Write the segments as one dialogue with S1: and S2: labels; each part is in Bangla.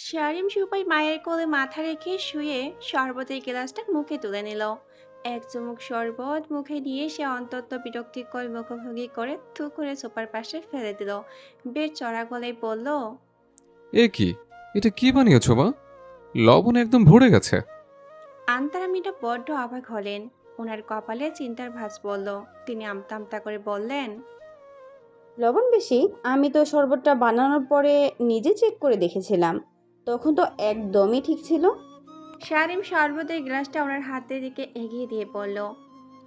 S1: শারিম সুপাই মায়ের কোলে মাথা রেখে শুয়ে শরবতের গ্লাসটা মুখে তুলে নিল। এক চুমুক শরবত মুখে নিয়ে সে অন্তত বিরক্তিকর মুখভঙ্গি করে থু করে সোপার পাশে ফেলে দিল। বেশ চড়া গলায় বলল,
S2: এ কি? এটা কি বানিয়েছো মা? লবণ একদম ভরে গেছে।
S1: আন্তারা মিটা বড্ড অবাক হলেন। ওনার কপালে চিন্তার ভাঁজ পড়ল। তিনি আমতা আমতা করে বললেন,
S3: লবণ বেশি? আমি তো শরবতটা বানানোর পরে নিজে চেক করে দেখেছিলাম, তখন তো একদমই ঠিক ছিল।
S1: শারিম শরবতের গ্লাসটা ওনার হাতের দিকে এগিয়ে দিয়ে বলল।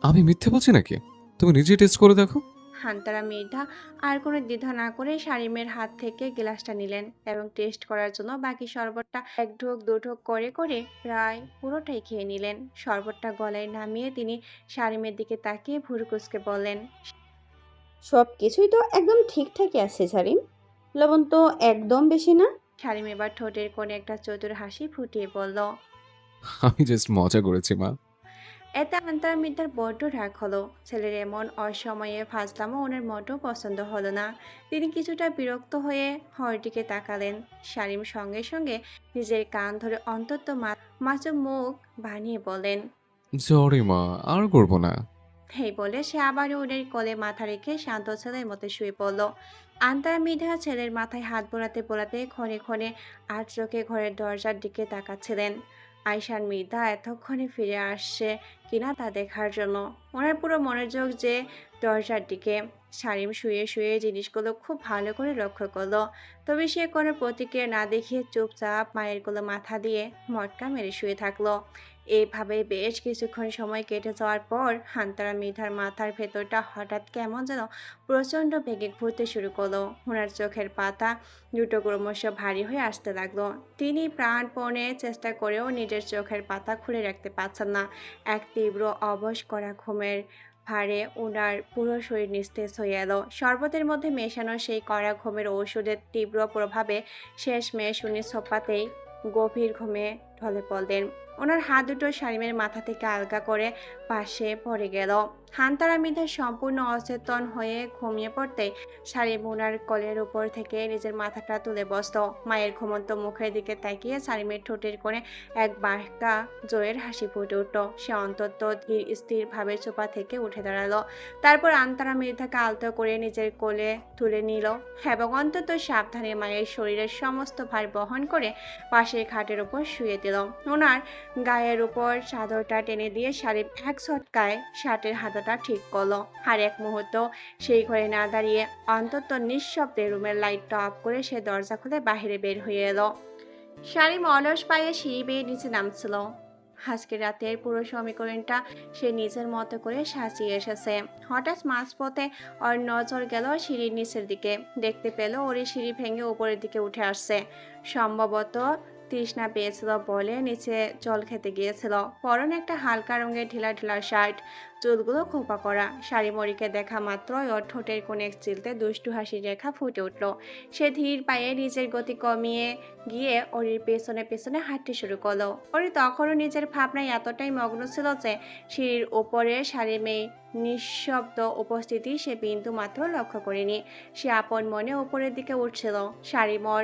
S2: আমি মিথ্যে বলছি নাকি? তুমি নিজে টেস্ট করে দেখো।
S1: হান্তারা মৃধা আর কোনো দ্বিধা না করে শারিমের হাত থেকে গ্লাসটা নিলেন এবং টেস্ট করার জন্য বাকি শরবতটা এক ঢোক দু ঢোক করে করে প্রায় পুরোটাই খেয়ে নিলেন। শরবতটা গলায় নামিয়ে তিনি শারিমের দিকে তাকিয়ে ভুরু কুঁচকে বললেন,
S3: সব কিছুই তো একদম ঠিকঠাকই আছে সারিম, লবণ তো একদম বেশি না।
S1: শারিম এবার ঠোঁটের কোণে একটা চতুর হাসি ফুটিয়ে বলল।
S2: আমি জাস্ট মজা করেছি মা।
S1: এতে আন্তার মিদ্যার বড্ড রাগ হলো। ছেলের এমন অসময়ে ফাজলামো ওনার মোটেও পছন্দ হলো না। তিনি কিছুটা বিরক্ত হয়ে হরটিকে তাকালেন। শারিম সঙ্গে সঙ্গে নিজের কান ধরে অন্তত মাচো মুখ বানিয়ে বলেন।
S2: সরি মা, আর করবো না।
S1: এই বলে সে আবারও ওদের কোলে মাথা রেখে শান্ত ছেলের মতো শুয়ে পড়ল। আন্তারা মৃধা ছেলের মাথায় হাত বোলাতে বোলাতে ক্ষণে ক্ষণে আর চোখে ঘরের দরজার দিকে তাকাচ্ছিলেন। আয়শার মৃধা এতক্ষণে ফিরে আসছে কিনা তা দেখার জন্য। ওনার পুরো মনোযোগ যে দরজার দিকে। শারিম শুয়ে শুয়ে জিনিসগুলো খুব ভালো করে লক্ষ্য করলো। তবে সে কোনো প্রতিক্রিয়া না দেখিয়ে চুপচাপ মায়ের কোলে মাথা দিয়ে মটকা মেরে শুয়ে থাকলো। এভাবে বেশ কিছুক্ষণ সময় কেটে যাওয়ার পর হান্তারা মৃধার মাথার ভেতরটা হঠাৎ কেমন যেন প্রচণ্ড বেগে ঘুরতে শুরু করলো। ওনার চোখের পাতা দুটো ক্রমশ ভারী হয়ে আসতে লাগলো। তিনি প্রাণপণে চেষ্টা করেও নিজের চোখের পাতা খুলে রাখতে পারছেন না। এক তীব্র অবশ করা ঘুমের ভারে ওনার পুরো শরীর নিস্তেজ হয়ে এলো। শরবতের মধ্যে মেশানো সেই কড়া ঘুমের ঔষধের তীব্র প্রভাবে শেষমেশ উনি সোফাতেই গভীর ঘুমে ঢলে পড়লেন। ওনার হাত দুটো শারিমের মাথা থেকে আলগা করে পাশে পড়ে গেল। হান্তারা মৃধা সম্পূর্ণ অচেতন হয়ে ঘুমিয়ে পড়তে শারিম ওনার কোলের উপর থেকে নিজের মাথাটা তুলে বসত। মায়ের ঘুমন্ত মুখের দিকে তাকিয়ে শারিমের ঠোঁটের কোণে এক বাঁকা জয়ের হাসি ফুটে উঠল। সে অন্তত ধীর স্থিরভাবে সোফা থেকে উঠে দাঁড়ালো। তারপর আন্তারা মৃধাকে আলতো করে নিজের কোলে তুলে নিল এবং অন্তত সাবধানে মায়ের শরীরের সমস্ত ভার বহন করে পাশের খাটের উপর শুয়ে দিল। ওনার গায়ের উপর চাদরটা টেনে দিয়ে শারিম এক ঝটকায় শার্টের হাতাটা ঠিক করলো। আর এক মুহূর্ত সেই ঘরে না দাঁড়িয়ে অন্তত নিঃশব্দে রুমের লাইটটা অফ করে সে দরজা খুলে বাইরে বের হয়ে এলো। শারিম অলস পায়ে সিঁড়ি বেয়ে নিচে নামছিল। আজকে রাতের পুরো সমীকরণটা সে নিজের মতো করে সাজিয়ে এসেছে। হঠাৎ মাঝপথে ওর নজর গেল সিঁড়ির নিচের দিকে। দেখতে পেল ওরই সিঁড়ি ভেঙে উপরের দিকে উঠে আসছে। সম্ভবত তৃষ্ণা পেয়েছিল বলে নিচে জল খেতে গিয়েছিল। পরনে একটা হালকা রঙের ঢিলা ঢিলা শার্ট, চুলগুলো খোপা করা। শাড়িমণিকে দেখা মাত্রই ওর ঠোঁটের কোণে এক চিলতে দুষ্টু হাসির রেখা ফুটে উঠল। সে ধীর পায়ে নিজের গতি কমিয়ে গিয়ে ওরির পেছনে পেছনে হাঁটতে শুরু করলো। ওরি তখনও নিজের ভাবনায় এতটাই মগ্ন ছিল যে সিঁড়ির ওপরে শারিমের নিঃশব্দ উপস্থিতি সে বিন্দু মাত্র লক্ষ্য করেনি। সে আপন মনে উপরের দিকে উঠছিল। শারিমর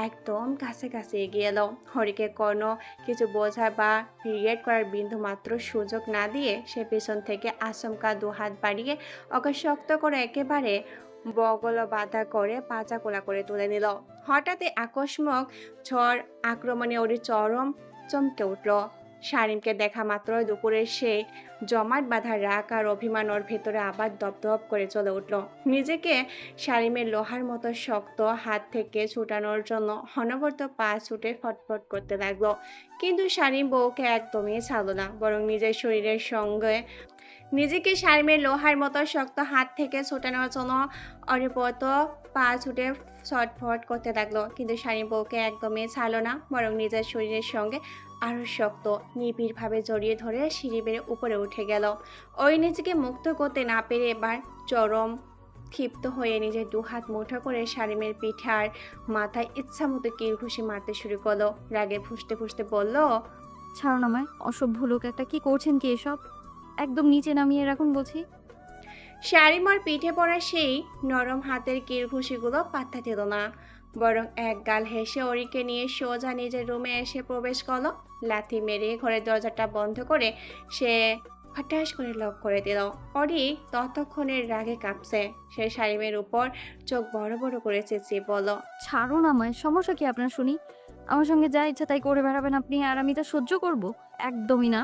S1: একদম কাছে কাছে এগিয়ে এলো। হরিকে কোনো কিছু বোঝা বা রিয়েক্ট করার বিন্দু মাত্র সুযোগ না দিয়ে সে পেছন থেকে আচমকা দুহাত বাড়িয়ে ওকে শক্ত করে একেবারে বগল বাঁধা করে পাজা কোলা করে তুলে নিল। হঠাৎই আকস্মিক ঝড় আক্রমণে ওরই চরম চমকে উঠল। শারিমকে দেখা মাত্রই দুপুরের সেই জমাট বাঁধা রাগ আর অভিমান ওর ভেতরে আবার দপদপ করে চলে উঠল। নিজেকে শারিমের লোহার মতো শক্ত হাত থেকে ছুটানোর জন্য অনবরত পা ছুটে ফটফট করতে লাগলো। কিন্তু শারিম বউকে একদমই ছাড়লো না, বরং নিজের শরীরের সঙ্গে নিজেকে শারিমের লোহার মতো শক্ত হাত থেকে ছোটানোর জন্য অরিপত পা ছুটে ছটফট করতে লাগলো। কিন্তু শারিম বউকে একদমই ছাড়লো না, বরং নিজের শরীরের সঙ্গে আরো শক্ত নিবিড়ভাবে জড়িয়ে ধরে সিঁড়ি বেড়ে উপরে উঠে গেল। ওই নিজেকে মুক্ত করতে না পেরে এবার চরম ক্ষিপ্ত হয়ে নিজের দুহাত মুঠো করে শারিমের পিঠে আর মাথায় ইচ্ছা মতো কিল ঘুষি মারতে শুরু করলো। রাগে ফুঁসতে ফুঁসতে বলল,
S4: ছাড়ুন আমায়, অসভ্য লোক একটা। কি করছেন কি এসব? একদম নিচে নামিয়ে রাখুন বলছি।
S1: শারিমার পিঠে পড়া সেই নরম হাতের কিল ঘুষিগুলো পাত্তা দিল না। বরং এক গাল হেসে অরিকে নিয়ে সোজা নিজের রুমে এসে প্রবেশ করলো। লাথি মেরে ঘরের দরজাটা বন্ধ করে সে হঠাৎ করে লক করে দিল। অরি ততক্ষণের রাগে কাঁপছে। সে শাড়িমের উপর চোখ বড় বড় করে চেঁচিয়ে বলল,
S4: ছাড়ুন আমায়, সমস্যা কি আপনার শুনি? আমার সঙ্গে যা ইচ্ছা তাই করে বেড়াবেন আপনি, আর আমি তা সহ্য করব? একদমই না।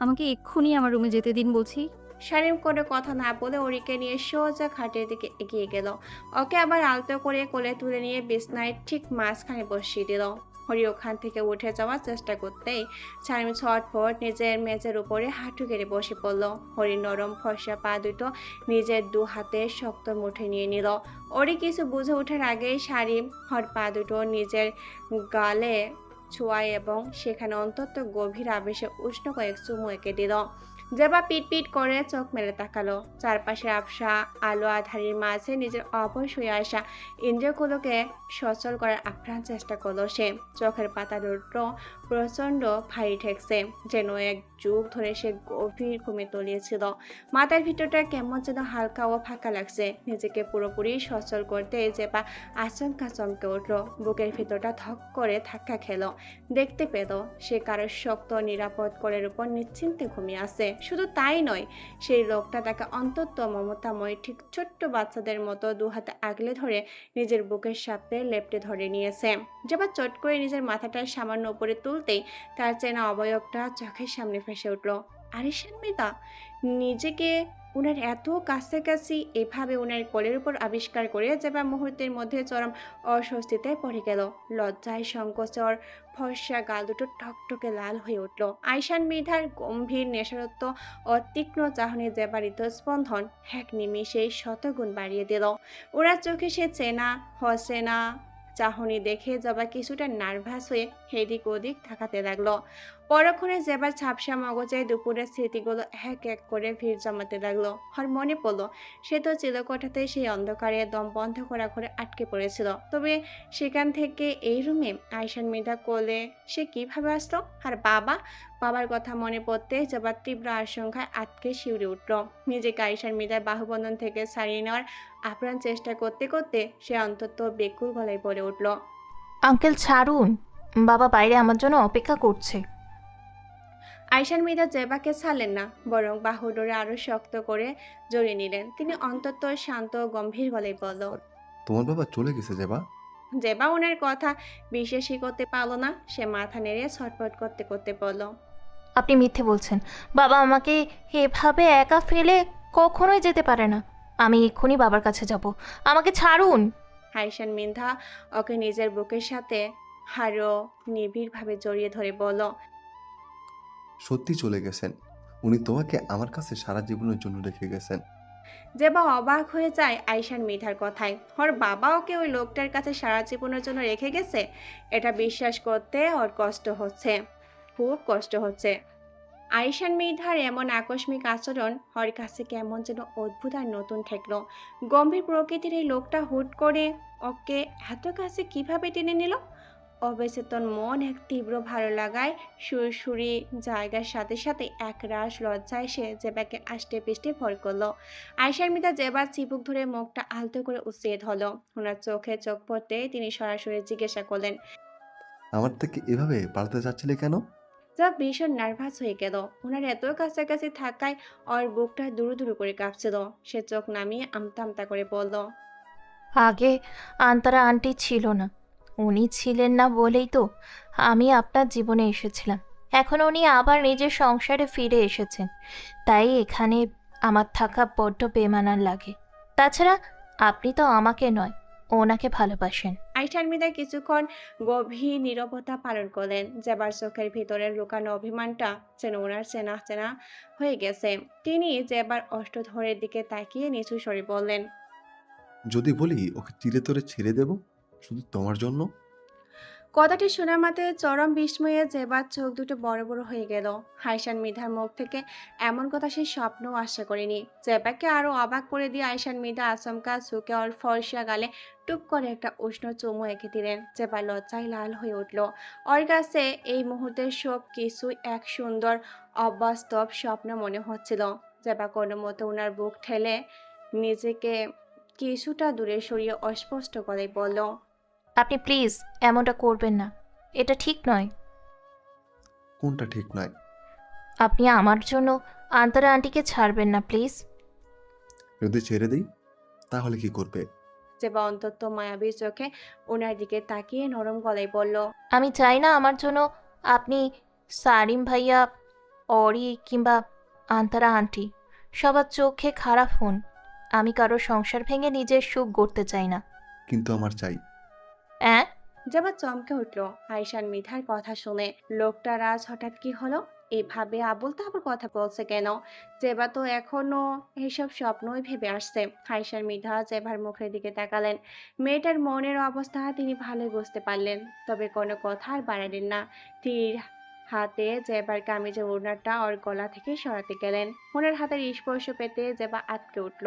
S4: আমাকে এক্ষুনি আমার রুমে যেতে দিন বলছি।
S1: শারিম কোনো কথা না বলে অরিকে নিয়ে সোজা খাটের দিকে এগিয়ে গেল। ওকে আবার আলতো করে কোলে তুলে নিয়ে বিছনায় ঠিক মাঝখানে বসিয়ে দিল। হরি ওখান থেকে উঠে যাওয়ার চেষ্টা করতেই শারিম ছটফট নিজের মেজের উপরে হাঁটু গেড়ে বসে পড়ল। হরি নরম ফর্সা পা দুটো নিজের দু হাতে শক্ত মুঠে নিয়ে নিল। ওরি কিছু বুঝে ওঠার আগেই শারিম হর পা দুটো নিজের গালে ছোঁয়ায় এবং সেখানে অন্তত গভীর আবেশে উষ্ণ কয়েক চুমু এঁকে দিল। জেবা পিট পিট করে চোখ মেলে তাকালো। চারপাশের আবসা আলো আধারির মাঝে নিজের অবশ হয়ে আসা ইন্দ্রিয়গুলোকে সচল করার আপ্রাণ চেষ্টা করলো সে। চোখের পাতা দুটো প্রচন্ড ভারী ঠেকছে, যেন এক যুগ ধরে সে গভীর ঘুমে তলিয়েছিল। মাথার ভিতরটা কেমন যেন হালকা ও ফাঁকা লাগছে। নিজেকে পুরোপুরি সচল করতে জেবা আচমকা চমকে উঠলো। বুকের ভিতরটা ধক করে ধাক্কা খেলো। দেখতে পেল সে কারোর শক্ত নিরাপদ কোলের উপর নিশ্চিন্তে ঘুমিয়ে আছে। শুধু তাই নয়, সেই লোকটা তাকে অন্তত মমতাময় ঠিক ছোট্ট বাচ্চাদের মতো দু হাতে আগলে ধরে নিজের বুকের সাথে লেপ্টে ধরে নিয়েছে। যেবার চট করে নিজের মাথাটা সামান্য উপরে তুলতেই তার চেনা অবয়বটা চোখের সামনে ভেসে উঠল। আরিশান মিতা নিজেকে উনার এত কাছাকাছি এভাবে উনার কোলের উপর আবিষ্কার করে যেবা মুহূর্তের মধ্যে চরম অস্বস্তিতে পড়ে গেল। লজ্জায় সংকোচর ফর্সা গাল দুটো টকটকে লাল হয়ে উঠল। আইশান মৃধার গম্ভীর নেশারত্ব ও তীক্ষ্ণ চাহনি যেবার হৃদস্পন্দন এক নিমিষেই শতগুণ বাড়িয়ে দিল। ওরা চোখে সে চেনা হসেনা চাহনি দেখে জবা কিছুটা নার্ভাস হয়ে এদিক ওদিক তাকাতে লাগলো। পরক্ষণে যেবার ঝাপসা মগজে দুপুরের স্মৃতিগুলো এক এক করে ভিড় জমাতে লাগলো। আর মনে পড়লো সে তো চিলকোঠাতে সেই অন্ধকারে দম বন্ধ করা ঘরে আটকে পড়েছিল। তবে সেখান থেকে এই রুমে আইশান মৃধা কোলে সে কিভাবে আসলো? আর বাবার কথা মনে পড়তে জবার তীব্র আশঙ্কায় আটকে শিউরে উঠল। নিজেকে আইশান মৃধার বাহুবন্ধন থেকে ছাড়িয়ে নেওয়ার আপ্রাণ চেষ্টা করতে করতে সে অন্তত বেকুল গলায় বলে উঠল,
S5: আঙ্কেল ছাড়ুন, বাবা বাইরে আমার জন্য অপেক্ষা করছে।
S1: আইশান মৃধা জেবাকে ছাড়লেন না, বরং বাহু ডোরে আরো শক্ত করে জড়িয়ে নিলেন। তিনি অন্তত শান্ত ও গম্ভীর গলায় বলল,
S6: তোমার বাবা চলে গেছে জেবা।
S1: জেবা ওনার কথা বিশ্বাসই করতে পারলো না। সে মাথা নেড়ে ছটফট করতে করতে বলল,
S5: আপনি মিথ্যে বলছেন। বাবা আমাকে এভাবে একা ফেলে কখনোই যেতে পারে না। আমি এক্ষুনি বাবার কাছে যাব, আমাকে ছাড়ুন।
S1: আইশান মৃধা ওকে নিজের বুকের সাথে আরো নিবিড়ভাবে জড়িয়ে ধরে বলল,
S6: সত্যি চলে গেছেন। উনি তোমাকে আমার কাছে সারা জীবনের জন্য রেখে গেছেন।
S1: জেবা অবাক হয়ে যায় আইশান মৃধার কথায়। ওর বাবা ওকে ওই লোকটার কাছে সারা জীবনের জন্য রেখে গেছে, এটা বিশ্বাস করতে ওর কষ্ট হচ্ছে, খুব কষ্ট হচ্ছে। আইশান মৃধার এমন আকস্মিক আচরণ ওর কাছে কেমন যেন অদ্ভুত আর নতুন ঠেকলো। গম্ভীর প্রকৃতির এই লোকটা হুট করে ওকে এত কাছে কিভাবে টেনে নিল? অবচেতন মন এক তীব্র ভালো লাগায় সুরসুরি জায়গার সাথে সাথে এক রাশ লজ্জা এসে জেবাকে আষ্টে পিষ্টে ভর করলো। আয়শার মিতা জেবার চিবুক ধরে মুখটা আলতো করে উচিয়ে ধরল। ওনার চোখে চোখ পড়তে তিনি সরাসরি জিজ্ঞাসা করলেন,
S6: আমার থেকে এভাবে পালাতে চাচ্ছিলে কেন?
S1: যা ভীষণ নার্ভাস হয়ে গেল। ওনার এত কাছাকাছি থাকায় ওর বুকটা দুরু দুরু করে কাঁপছিল। সে চোখ নামিয়ে আমতা আমতা করে বলল,
S5: আগে আন্তারা আন্টি ছিল না, উনি ছিলেন না বলেই তো আমি আপনার জীবনে এসেছিলাম। এখন উনি আবার নিজের সংসারে ফিরে এসেছেন, তাই এখানে আমার থাকা বড্ড বেমানান লাগে। তাছাড়া আপনি তো আমাকে নয়, ওনাকে ভালোবাসেন।
S1: আইশার মিতা কিছুক্ষণ গভীর নীরবতা পালন করলেন। জেবার চোখের ভিতরের লুকানো অভিমানটা যেন ওনার চেনা চেনা হয়ে গেছে। তিনি জেবার অষ্টধরের দিকে তাকিয়ে নিচু স্বরে বললেন,
S6: যদি বলি ওকে চিরে তরে ছেড়ে দেব শুধু তোমার জন্য?
S1: কথাটি শোনা মাত্র চরম বিস্ময়ে জেবার চোখ দুটো বড় বড় হয়ে গেল। আয়শান মৃধার মুখ থেকে এমন কথা সে স্বপ্নও আশা করেনি। জেবাকে আরো অবাক করে দিয়ে আয়শান মৃধা আচমকা ঝুঁকে ওর ফর্সা গালে টুপ করে একটা উষ্ণ চুমু এঁকে দিলেন। জেবা লজ্জায় লাল হয়ে উঠল। ওর কাছে এই মুহূর্তের সব কিছু এক সুন্দর অবাস্তব স্বপ্ন মনে হচ্ছিল। জেবা কোনো মতো ওনার বুক ঠেলে নিজেকে কিছুটা দূরে সরিয়ে অস্পষ্ট করে বলল,
S5: আপনি প্লিজ এমনটা করবেন না, এটা ঠিক নয়।
S6: কোনটা ঠিক নয়?
S5: আপনি আমার জন্য আন্তরা আন্টিকে ছাড়বেন না প্লিজ।
S6: যদি ছেড়ে দিই তাহলে কি করবে?
S1: জেবা অন্তত মায়াবী চোখে ওনার দিকে তাকিয়ে নরম গলায় বলল,
S5: আমি চাই না আমার জন্য আপনি, সারিম ভাইয়া, অরি কিংবা আন্তারা আন্টি সবার চোখে খারাপ হন। আমি কারো সংসার ভেঙে নিজের সুখ গড়তে চাই না।
S6: কিন্তু আমার চাই।
S1: অ্যাঁ? জেবা চমকে উঠল আয়শান মিঠার কথা শুনে। লোকটার আজ হঠাৎ কি হলো? এভাবে আবল তাবল কথা বলছে কেন? জেবা তো এখনো এসব স্বপ্নই ভেবে আসছে। আয়শান মিঠা জেবার মুখের দিকে তাকালেন। মেয়েটার মনের অবস্থা তিনি ভালোই বুঝতে পারলেন, তবে কোনো কথা আর বাড়ালেন না। তীর হাতে জেবার কামিজের ওড়নাটা ওর গলা থেকে সরাতে গেলেন। ওনার হাতের স্পর্শ পেতে জেবা আটকে উঠল।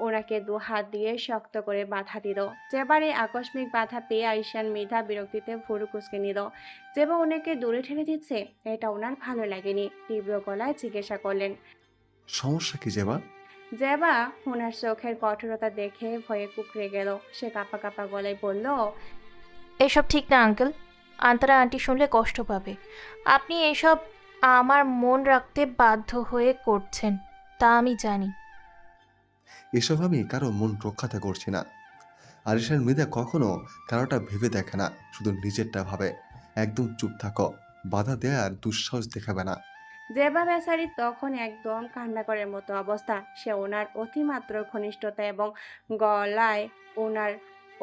S1: ওনাকে দু হাত দিয়ে শক্ত করে বাধা দিল। জেবার এই আকস্মিক বাধা পেয়ে আইশান মৃধা বিরক্তিতে ভুরু কুঁচকে নিল। জেবা ওনাকে দূরে ঠেলে দিচ্ছে, এটা ওনার ভালো লাগেনি। তীব্র গলায় জিজ্ঞাসা করলেন।
S6: সমস্যা কি জেবা?
S1: জেবা ওনার চোখের কঠোরতা দেখে ভয়ে কুঁকড়ে গেল। সে কাঁপা কাঁপা গলায় বলল,
S5: এসব ঠিক না আঙ্কেল, আন্তরা আন্টি শুনলে কষ্ট পাবে। আপনি এসব আমার মন রাখতে বাধ্য হয়ে করছেন, তা আমি জানি।
S6: এসব আমি কারো মন রক্ষাতে করছি না। আরিশান মৃদা কখনো কারোটা ভেবে দেখে না, শুধু নিজেরটা ভাবে। একদম চুপ থাকো, বাধা দেওয়ার দুঃসাহস দেখাবে না।
S1: জেবা বেচারি তখন একদম কান্না করার মতো অবস্থা। সে ওনার অতিমাত্র ঘনিষ্ঠতা এবং গলায় ওনার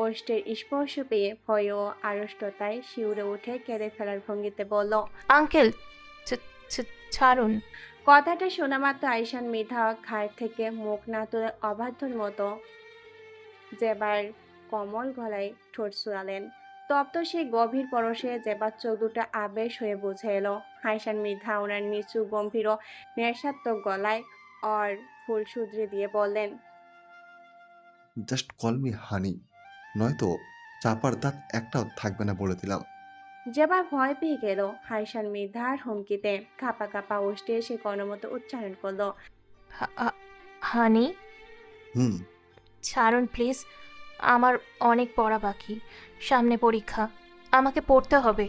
S1: ওষ্ঠের স্পর্শ পেয়ে ভয় ও আড়ষ্টতায় শিউরে উঠে কেঁদে ফেলার ভঙ্গিতে বলল,
S5: আঙ্কেল, ছাড়ুন।
S1: কথাটা শোনা মাত্র আইশান মৃধা ঘাড় থেকে মুখ না তুলে অবাধ্যর মতো জেবার কমল গলায় ঠোঁট ছুড়ালেন। তপ্ত সেই গভীর পরশে জেবার চোখ দুটো আবেশ হয়ে বুঝে এলো। আইশান মৃধা ওনার নিচু গম্ভীর ও নেশাত্মক গলায় আর ফুল শুধরে দিয়ে বললেন,
S6: জাস্ট কল মি হানি, নয়তো চাপার দাঁত একটাও থাকবে না বলে দিলাম।
S1: জেবা ভয় পেয়ে গেল আইশান মৃধার হুমকিতে। কাঁপা কাঁপা ওষ্ঠে সে কোনোমতো উচ্চারণ করলো,
S5: হানি।
S6: হুম।
S5: ছাড়ুন প্লিজ, আমার অনেক পড়া বাকি, সামনে পরীক্ষা, আমাকে পড়তে হবে।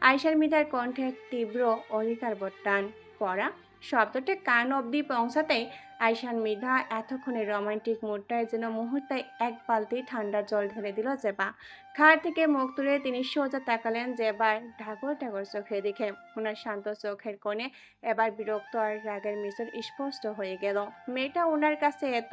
S1: আয়শার মৃধার কণ্ঠে তীব্র অধিকারবোধ টান। পড়া শব্দটা কান অব্দি পৌঁছাতে আয়শান মৃধা এতক্ষণের রোমান্টিক মুডটায় যেন মুহূর্তে এক বালতি ঠান্ডা জল ঢেলে দিল জেবা। খাট থেকে মুখ তুলে তিনি সোজা তাকালেন জেবার ঢাকর ঢাকর চোখের দিকে। ওনার শান্ত চোখের কোণে এবার বিরক্ত আর রাগের মিশ্রণ স্পষ্ট হয়ে গেল। মেয়েটা ওনার কাছে এত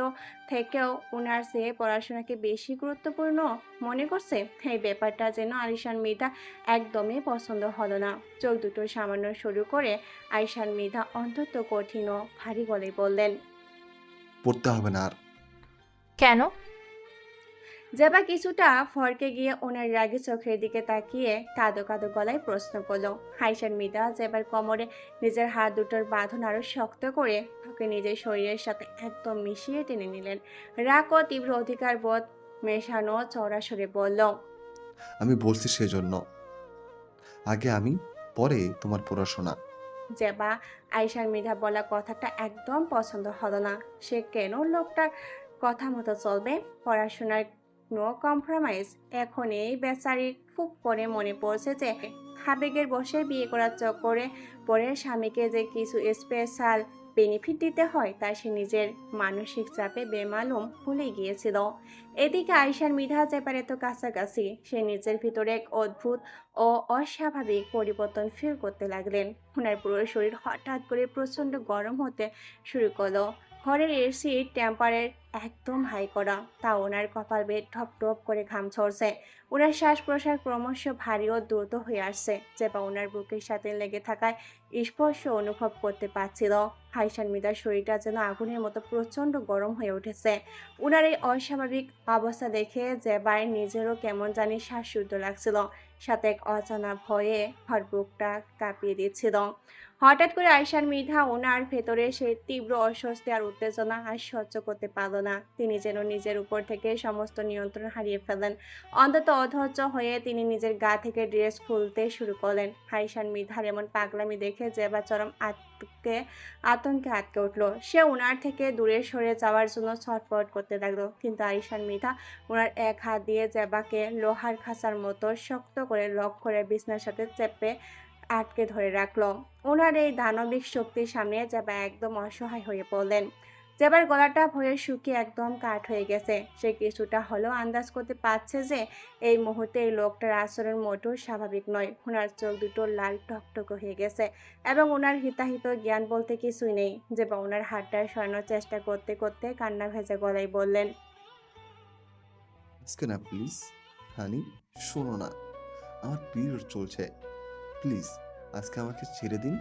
S1: থেকেও ওনার চেয়ে পড়াশোনাকে বেশি গুরুত্বপূর্ণ মনে করছে। এই ব্যাপারটা যেন আলিশান মৃধা একদমই পছন্দ হলো না। চোখ দুটো সামান্য শুরু করে আইশান মৃধা অন্তত কঠিন ও ভারী গলায় বললেন,
S6: পড়তে হবে না আর।
S5: কেন?
S1: জেবা কিছুটা ফরকে গিয়ে ওনার রাগী চোখের দিকে তাকিয়ে কাঁদো কাঁদো গলায় প্রশ্ন করলো। আইশান মৃধা জেবার কোমরে নিজের হাত দুটোর বাঁধন আরো শক্ত করে ওকে নিজের শরীরের সাথে একদম মিশিয়ে টেনে নিলেন। রাগ ও তীব্র অধিকার বোধ মেশানো চড়া সরে বলল,
S6: আমি বলছি সেজন্য, আগে আমি, পরে তোমার পড়াশোনা।
S1: জেবা আয়শার মৃধা বলা কথাটা একদম পছন্দ হলো না। সে কেন লোকটার কথা মতো চলবে? পড়াশোনার নো কম্প্রোমাইজ। এখন এই বেচারি খুব করে মনে পড়ছে যে আবেগের বসে বিয়ে করার চক্করে পরে স্বামীকে যে কিছু স্পেশাল বেনিফিট দিতে হয় তা সে নিজের মানসিক চাপে বেমালুম ভুলে গিয়েছিল। এদিকে আয়শার মৃধা যেবার এত কাছাকাছি, সে নিজের ভিতরে এক অদ্ভুত ও অস্বাভাবিক পরিবর্তন ফিল করতে লাগলেন। ওনার পুরো শরীর হঠাৎ করে প্রচণ্ড গরম হতে শুরু করলো। ঘরের এসি টেম্পারের একদম হাই করা, তা ওনার কপাল বেয়ে ঠপ টপ করে ঘাম ঝরছে। ওনার শ্বাস প্রশ্বাস ক্রমশ ভারী ও দ্রুত হয়ে আসছে, যেটা ওনার বুকের সাথে লেগে থাকায় স্পর্শ অনুভব করতে পারছিল। আয়শান মৃধার শরীরটা যেন আগুনের মতো প্রচণ্ড গরম হয়ে উঠেছে। ওনার এই অস্বাভাবিক অবস্থা দেখে জেবার নিজেরও কেমন জানি শ্বাসরুদ্ধ লাগছিল, সাথে এক অজানা ভয়ে ওর বুকটা কাঁপিয়ে দিচ্ছিল। হঠাৎ করে আয়শার মৃধা ওনার ভেতরে সেই তীব্র অস্বস্তি আর উত্তেজনা আর সহ্য করতে পারল না। তিনি যেন নিজের উপর থেকে সমস্ত নিয়ন্ত্রণ হারিয়ে ফেলেন। অন্তত অধৈর্য হয়ে তিনি নিজের গা থেকে ড্রেস খুলতে শুরু করলেন। আয়শার মৃধার এমন পাগলামি দেখে জেবা চরম আতঙ্কে আটকে উঠল। সে ওনার থেকে দূরে সরে যাওয়ার জন্য ছটফট করতে লাগলো, কিন্তু আয়শার মৃধা ওনার এক হাত দিয়ে জেবাকে লোহার খাঁচার মতো শক্ত করে লক করে বিছনার সাথে চেপে আটকে ধরে রাখলো। ওনার এই দানবিক শক্তির সামনে জেবা একদম অসহায় হয়ে পড়লেন। জেবার গলাটা ভয়ে শুকিয়ে একদম কাঠ হয়ে গেছে। সে কিছুটা হলেও আন্দাজ করতে পারছে যে এই মুহূর্তে এই লোকটার আচরণ মোটেও স্বাভাবিক নয়। ওনার চোখ দুটো লাল টকটক হয়ে গেছে এবং ওনার হিতাহিত জ্ঞান বলতে কিছুই নেই। জেবা ওনার হাতটা সরানোর চেষ্টা করতে করতে কান্না ভেজা গলায় বললেন,
S6: আজকে না প্লিজ। হানি, শোনো না, আমার পিরিয়ড চলছে, প্লিজ আজকে আমাকে ছেড়ে দিন।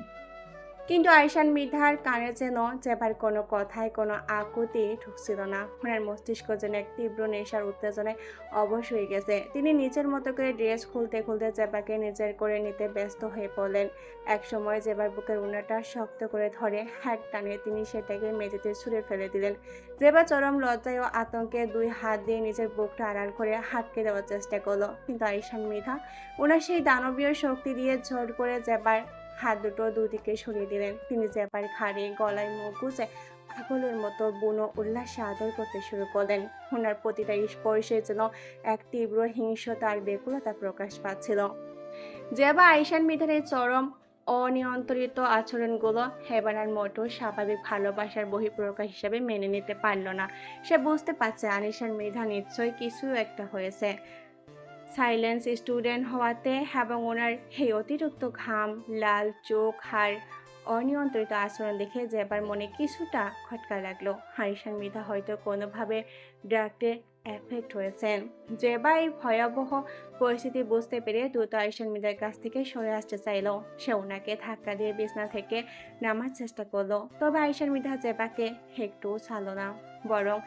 S1: কিন্তু আয়শান মৃধার কানে যেন জেবার কোনো কথায় কোনো আকুতি ঢুকছিল না। ওনার মস্তিষ্ক যেন এক তীব্র নেশার উত্তেজনায় অবশ হয়ে গেছে। তিনি নিজের মতো করে ড্রেস খুলতে খুলতে জেবাকে নিজের করে নিতে ব্যস্ত হয়ে পড়লেন। এক সময় জেবার বুকের উনাটা শক্ত করে ধরে এক টানে তিনি সেটাকে মেঝেতে ছুঁড়ে ফেলে দিলেন। জেবা চরম লজ্জায় ও আতঙ্কে দুই হাত দিয়ে নিজের বুকটা আড়াল করে হাতকে দেওয়ার চেষ্টা করলো, কিন্তু আয়শান মৃধা ওনার সেই দানবীয় শক্তি দিয়ে জোর করে জেবার হাত দুটো দুদিকে সরিয়ে দিলেন। তিনি জেবার ঘাড়ে গলায় মুখ গুজে পাগলের মতো বুনো উল্লাসে আদর করতে শুরু করলেন। ওনার প্রতিটা স্পর্শে যেন এক তীব্র হিংসতা আর বেকুলতা প্রকাশ পাচ্ছিল। জেবা আয়শান মৃধার এই চরম অনিয়ন্ত্রিত আচরণগুলো এবার আর মোটেও স্বাভাবিক ভালোবাসার বহিঃপ্রকাশ হিসেবে মেনে নিতে পারল না। সে বুঝতে পারছে আয়শান মৃধা নিশ্চয়ই কিছু একটা হয়েছে। সাইলেন্স স্টুডেন্ট হওয়াতে এবং ওনার এই অতিরিক্ত ঘাম, লাল চোখ আর অনিয়ন্ত্রিত আচরণ দেখে জেবার মনে কিছুটা খটকা লাগলো। আয়শান মৃধা হয়তো কোনোভাবে ড্রাগটে এফেক্ট হয়েছেন। জেবা এই ভয়াবহ পরিস্থিতি বুঝতে পেরে দ্রুত আয়শান মৃধার কাছ থেকে সরে আসতে চাইলো। সে ওনাকে ধাক্কা দিয়ে বিছনা থেকে নামার চেষ্টা করলো, তবে আয়শান মৃধা জেবাকে একটু ছাড়লো না, বরং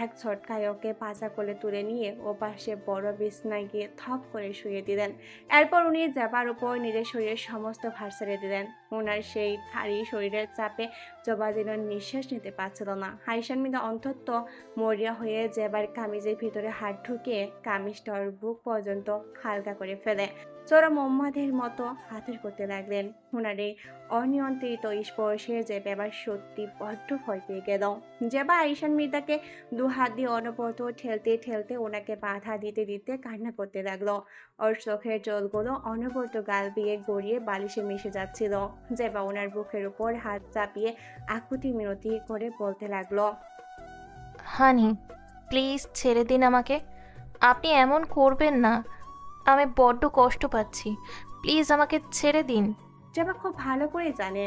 S1: এক ঝটকায় ওকে পাজা করে তুলে নিয়ে ও পাশে বড় বিছনায় গিয়ে থপ করে শুয়ে দিলেন। এরপর উনি জেবার উপর নিজের শরীরের সমস্ত ভার ছেড়ে দিলেন। ওনার সেই ভারী শরীরের চাপে জবা যেন নিঃশ্বাস নিতে পারছিল না। আয়শান মৃধা অন্তত মরিয়া হয়ে জেবার কামিজের ভিতরে হাত ঢুকিয়ে কামিজটা ওর বুক পর্যন্ত হালকা করে ফেলে চরম উন্মাদের মতো আদর করতে লাগলেন। ওনার এই অনিয়ন্ত্রিত স্পর্শে জেবা এবার সত্যি বড্ড ভয় পেয়ে গেল। জেবা আয়শান মৃধাকে দু হাত দিয়ে অনবরত ঠেলতে ঠেলতে ওনাকে বাধা দিতে দিতে কান্না করতে লাগলো। ওর চোখের জলগুলো অনবরত গাল দিয়ে গড়িয়ে বালিশে মিশে যাচ্ছিল। জেবা ওনার বুকের উপর হাত চাপিয়ে আকুতি মিনতি করে বলতে লাগলো,
S5: হানি, প্লিজ ছেড়ে দিন আমাকে। আপনি এমন করবেন না, আমি বড্ড কষ্ট পাচ্ছি। প্লিজ আমাকে ছেড়ে দিন।
S1: জেবা খুব ভালো করে জানে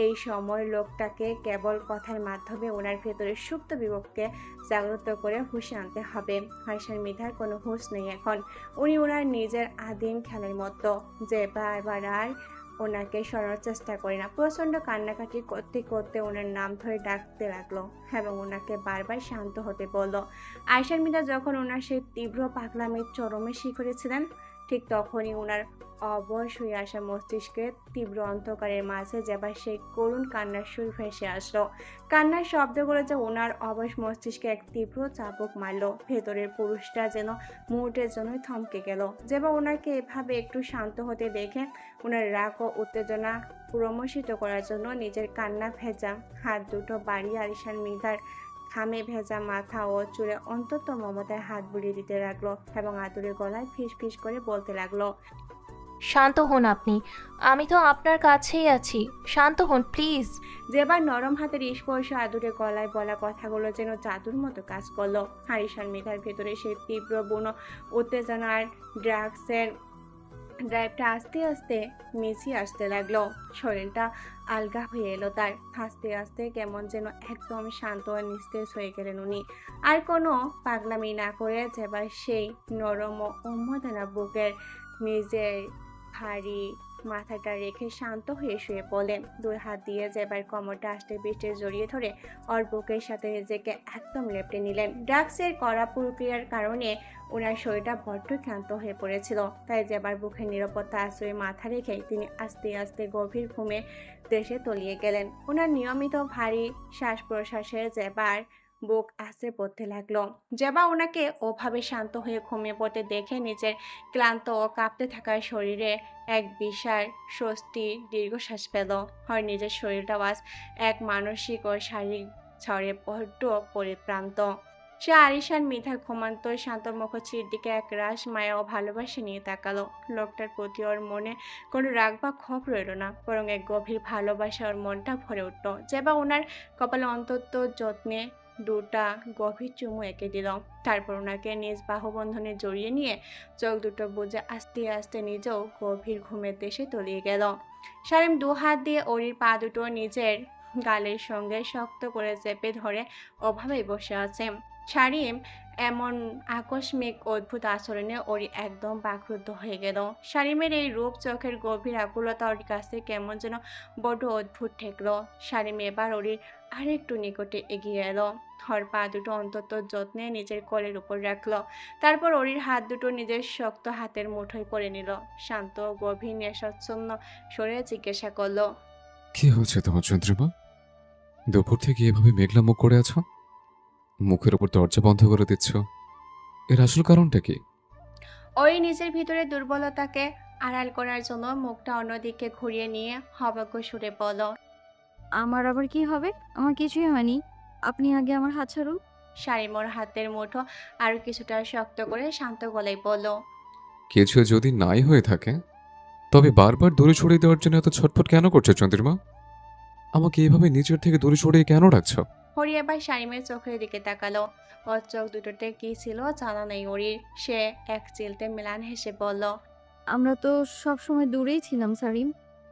S1: এই সময় লোকটাকে কেবল কথার মাধ্যমে ওনার ভেতরে সুপ্ত বিবেককে জাগ্রত করে হুঁশে আনতে হবে। আয়শান মৃধার কোনো হুঁশ নেই এখন। উনি ওনার নিজের আদিম খেলার মতো যে বারবার আর ওনাকে সরানোর চেষ্টা করে না। প্রচণ্ড কান্নাকাটি করতে করতে ওনার নাম ধরে ডাকতে লাগলো এবং ওনাকে বারবার শান্ত হতে বলল। আয়শান মৃধা যখন ওনার সেই তীব্র পাগলামির চরমে শিখরে ছিলেন, ঠিক তখনই ওনার অবশ হয়ে আসা মস্তিষ্কের তীব্র অন্ধকারের মাঝে যেবার সেই করুণ কান্নার সুর ভেসে আসলো। কান্নার শব্দগুলো যে ওনার অবশ মস্তিষ্কে এক তীব্র চাবুক মারলো। ভেতরের পুরুষটা যেন মুহূর্তের জন্যই থমকে গেল। যেবা ওনাকে এভাবে একটু শান্ত হতে দেখে ওনার রাগ ও উত্তেজনা প্রমোষিত করার জন্য নিজের কান্না ভেজা হাত দুটো বাড়িয়ে আয়শান মৃধার ঘামে ভেজা মাথা ও চুলে অন্তত মমতায় হাত বুলিয়ে দিতে লাগলো এবং আদুরে গলায় ফিস ফিস করে বলতে লাগলো,
S5: শান্ত হন আপনি, আমি তো আপনার কাছেই আছি। শান্ত হন প্লিজ।
S1: যেবার নরম হাতের স্পর্শ আদুরে গলায় বলা কথাগুলো যেন জাদুর মতো কাজ করলো। আয়শান মৃধার ভেতরে সেই তীব্র বুনো উত্তেজনা আর ড্রাগসের ড্রাইভটা আস্তে আস্তে মিছিয়ে আসতে লাগলো। শরীরটা আলগা হয়ে এলো তার। আস্তে আস্তে কেমন যেন একদম শান্ত ও নিস্তেজ হয়ে গেলেন উনি। আর কোনো পাগলামি না করে যেবার সেই নরম ও উন্মাদনা বুকের নিজের ভারী মাথাটা রেখে শান্ত হয়ে শুয়ে পড়লেন। 2 হাত দিয়ে জেবার কোমরটা আষ্টে পৃষ্ঠে জড়িয়ে ধরে ওর বুকের সাথে নিজেকে একদম লেপটে নিলেন। ড্রাগসের কড়া প্রক্রিয়ার কারণে ওনার শরীরটা বড্ড ক্লান্ত হয়ে পড়েছিল, তাই জেবার বুকের নিরাপত্তা আশ্রয়ে মাথা রেখে তিনি আস্তে আস্তে গভীর ঘুমে দেশে তলিয়ে গেলেন। ওনার নিয়মিত ভারী শ্বাস প্রশ্বাসে জেবার বুক আস্তে পড়তে লাগলো। জেবা ওনাকে ওভাবে শান্ত হয়ে ঘুমিয়ে পড়তে দেখে নিজের ক্লান্ত ও কাঁপতে থাকা শরীরে এক বিশাল স্বস্তি দীর্ঘশ্বাস পেল। হয় নিজের শরীরটাও আজ এক মানসিক ও শারীরিক ঝড়ে বড্ড পরিপ্রান্ত। সে আরিশান মৃধা ঘুমান্ত শান্ত মুখশ্রীর দিকে এক রাশ মায়া ও ভালোবাসা নিয়ে তাকালো। লোকটার প্রতি ওর মনে কোনো রাগ বা ক্ষোভ রইল না, বরং এক গভীর ভালোবাসা ওর মনটা ভরে উঠল। জেবা ওনার কপালে অন্তত যত্নে 2টা গভীর চুমু এঁকে দিল। তারপর ওনাকে নিজ বাহুবন্ধনে জড়িয়ে নিয়ে চোখ দুটো বুজে আস্তে আস্তে নিজেও গভীর ঘুমের দেশে তলিয়ে গেল। শারীম 2 হাত দিয়ে ওরির পা দুটো নিজের গালের সঙ্গে শক্ত করে চেপে ধরে ওভাবেই বসে আছে। শারীম এমন আকস্মিক অদ্ভুত আচরণে ওরি একদম বাকরুদ্ধ হয়ে গেল। শারীমের এই রূপ, চোখের গভীর আকুলতা ওর কাছে কেমন যেন বড় অদ্ভুত ঠেকলো। শারীম এবার ওরির আরেকটু নিকটে এগিয়ে এলো। ওর পা দুটো অন্তত যত্নে নিজের কোলের উপর রাখলো। তারপর ওরির হাত দুটো নিজের শক্ত হাতের মুঠোয় করে নিল। শান্ত ও গভীর নেশাচ্ছন্ন সরে জিজ্ঞাসা করলো,
S2: কি হয়েছে তোমার চন্দ্রিমা? দুপুর থেকে এভাবে মেঘলা মুখ করে আছো, মুখের উপর দরজা বন্ধ করে দিচ্ছ, এর আসল কারণটা কি?
S1: ওই নিজের ভিতরে দুর্বলতাকে আড়াল করার জন্য মুখটা অন্যদিকে ঘুরিয়ে নিয়ে হবজ্ঞ সুরে বলল,
S4: আমার আবার কি হবে? আমার কিছুই হয়নি। আপনি আগে আমার হাত ছাড়ুন।
S1: শারীমোর হাতের মুঠো আরো কিছুটা শক্ত করে শান্ত গলায় বলল,
S2: কিছু যদি নাই হয়ে থাকে তবে বারবার দূরে সরিয়ে দেওয়ার জন্য এত ছটফট কেন করছো চন্দ্রিমা? আমাকে এভাবে নিজের থেকে দূরে সরিয়ে কেন রাখছো?
S1: হরি এবার শারীমের চোখের দিকে তাকালো। ওর চোখ দুটোতে কি ছিল জানা নেই ওরির। সে এক চিলতে ম্লান হেসে বলল,
S4: আমরা তো সব সময় দূরেই ছিলাম সারিম।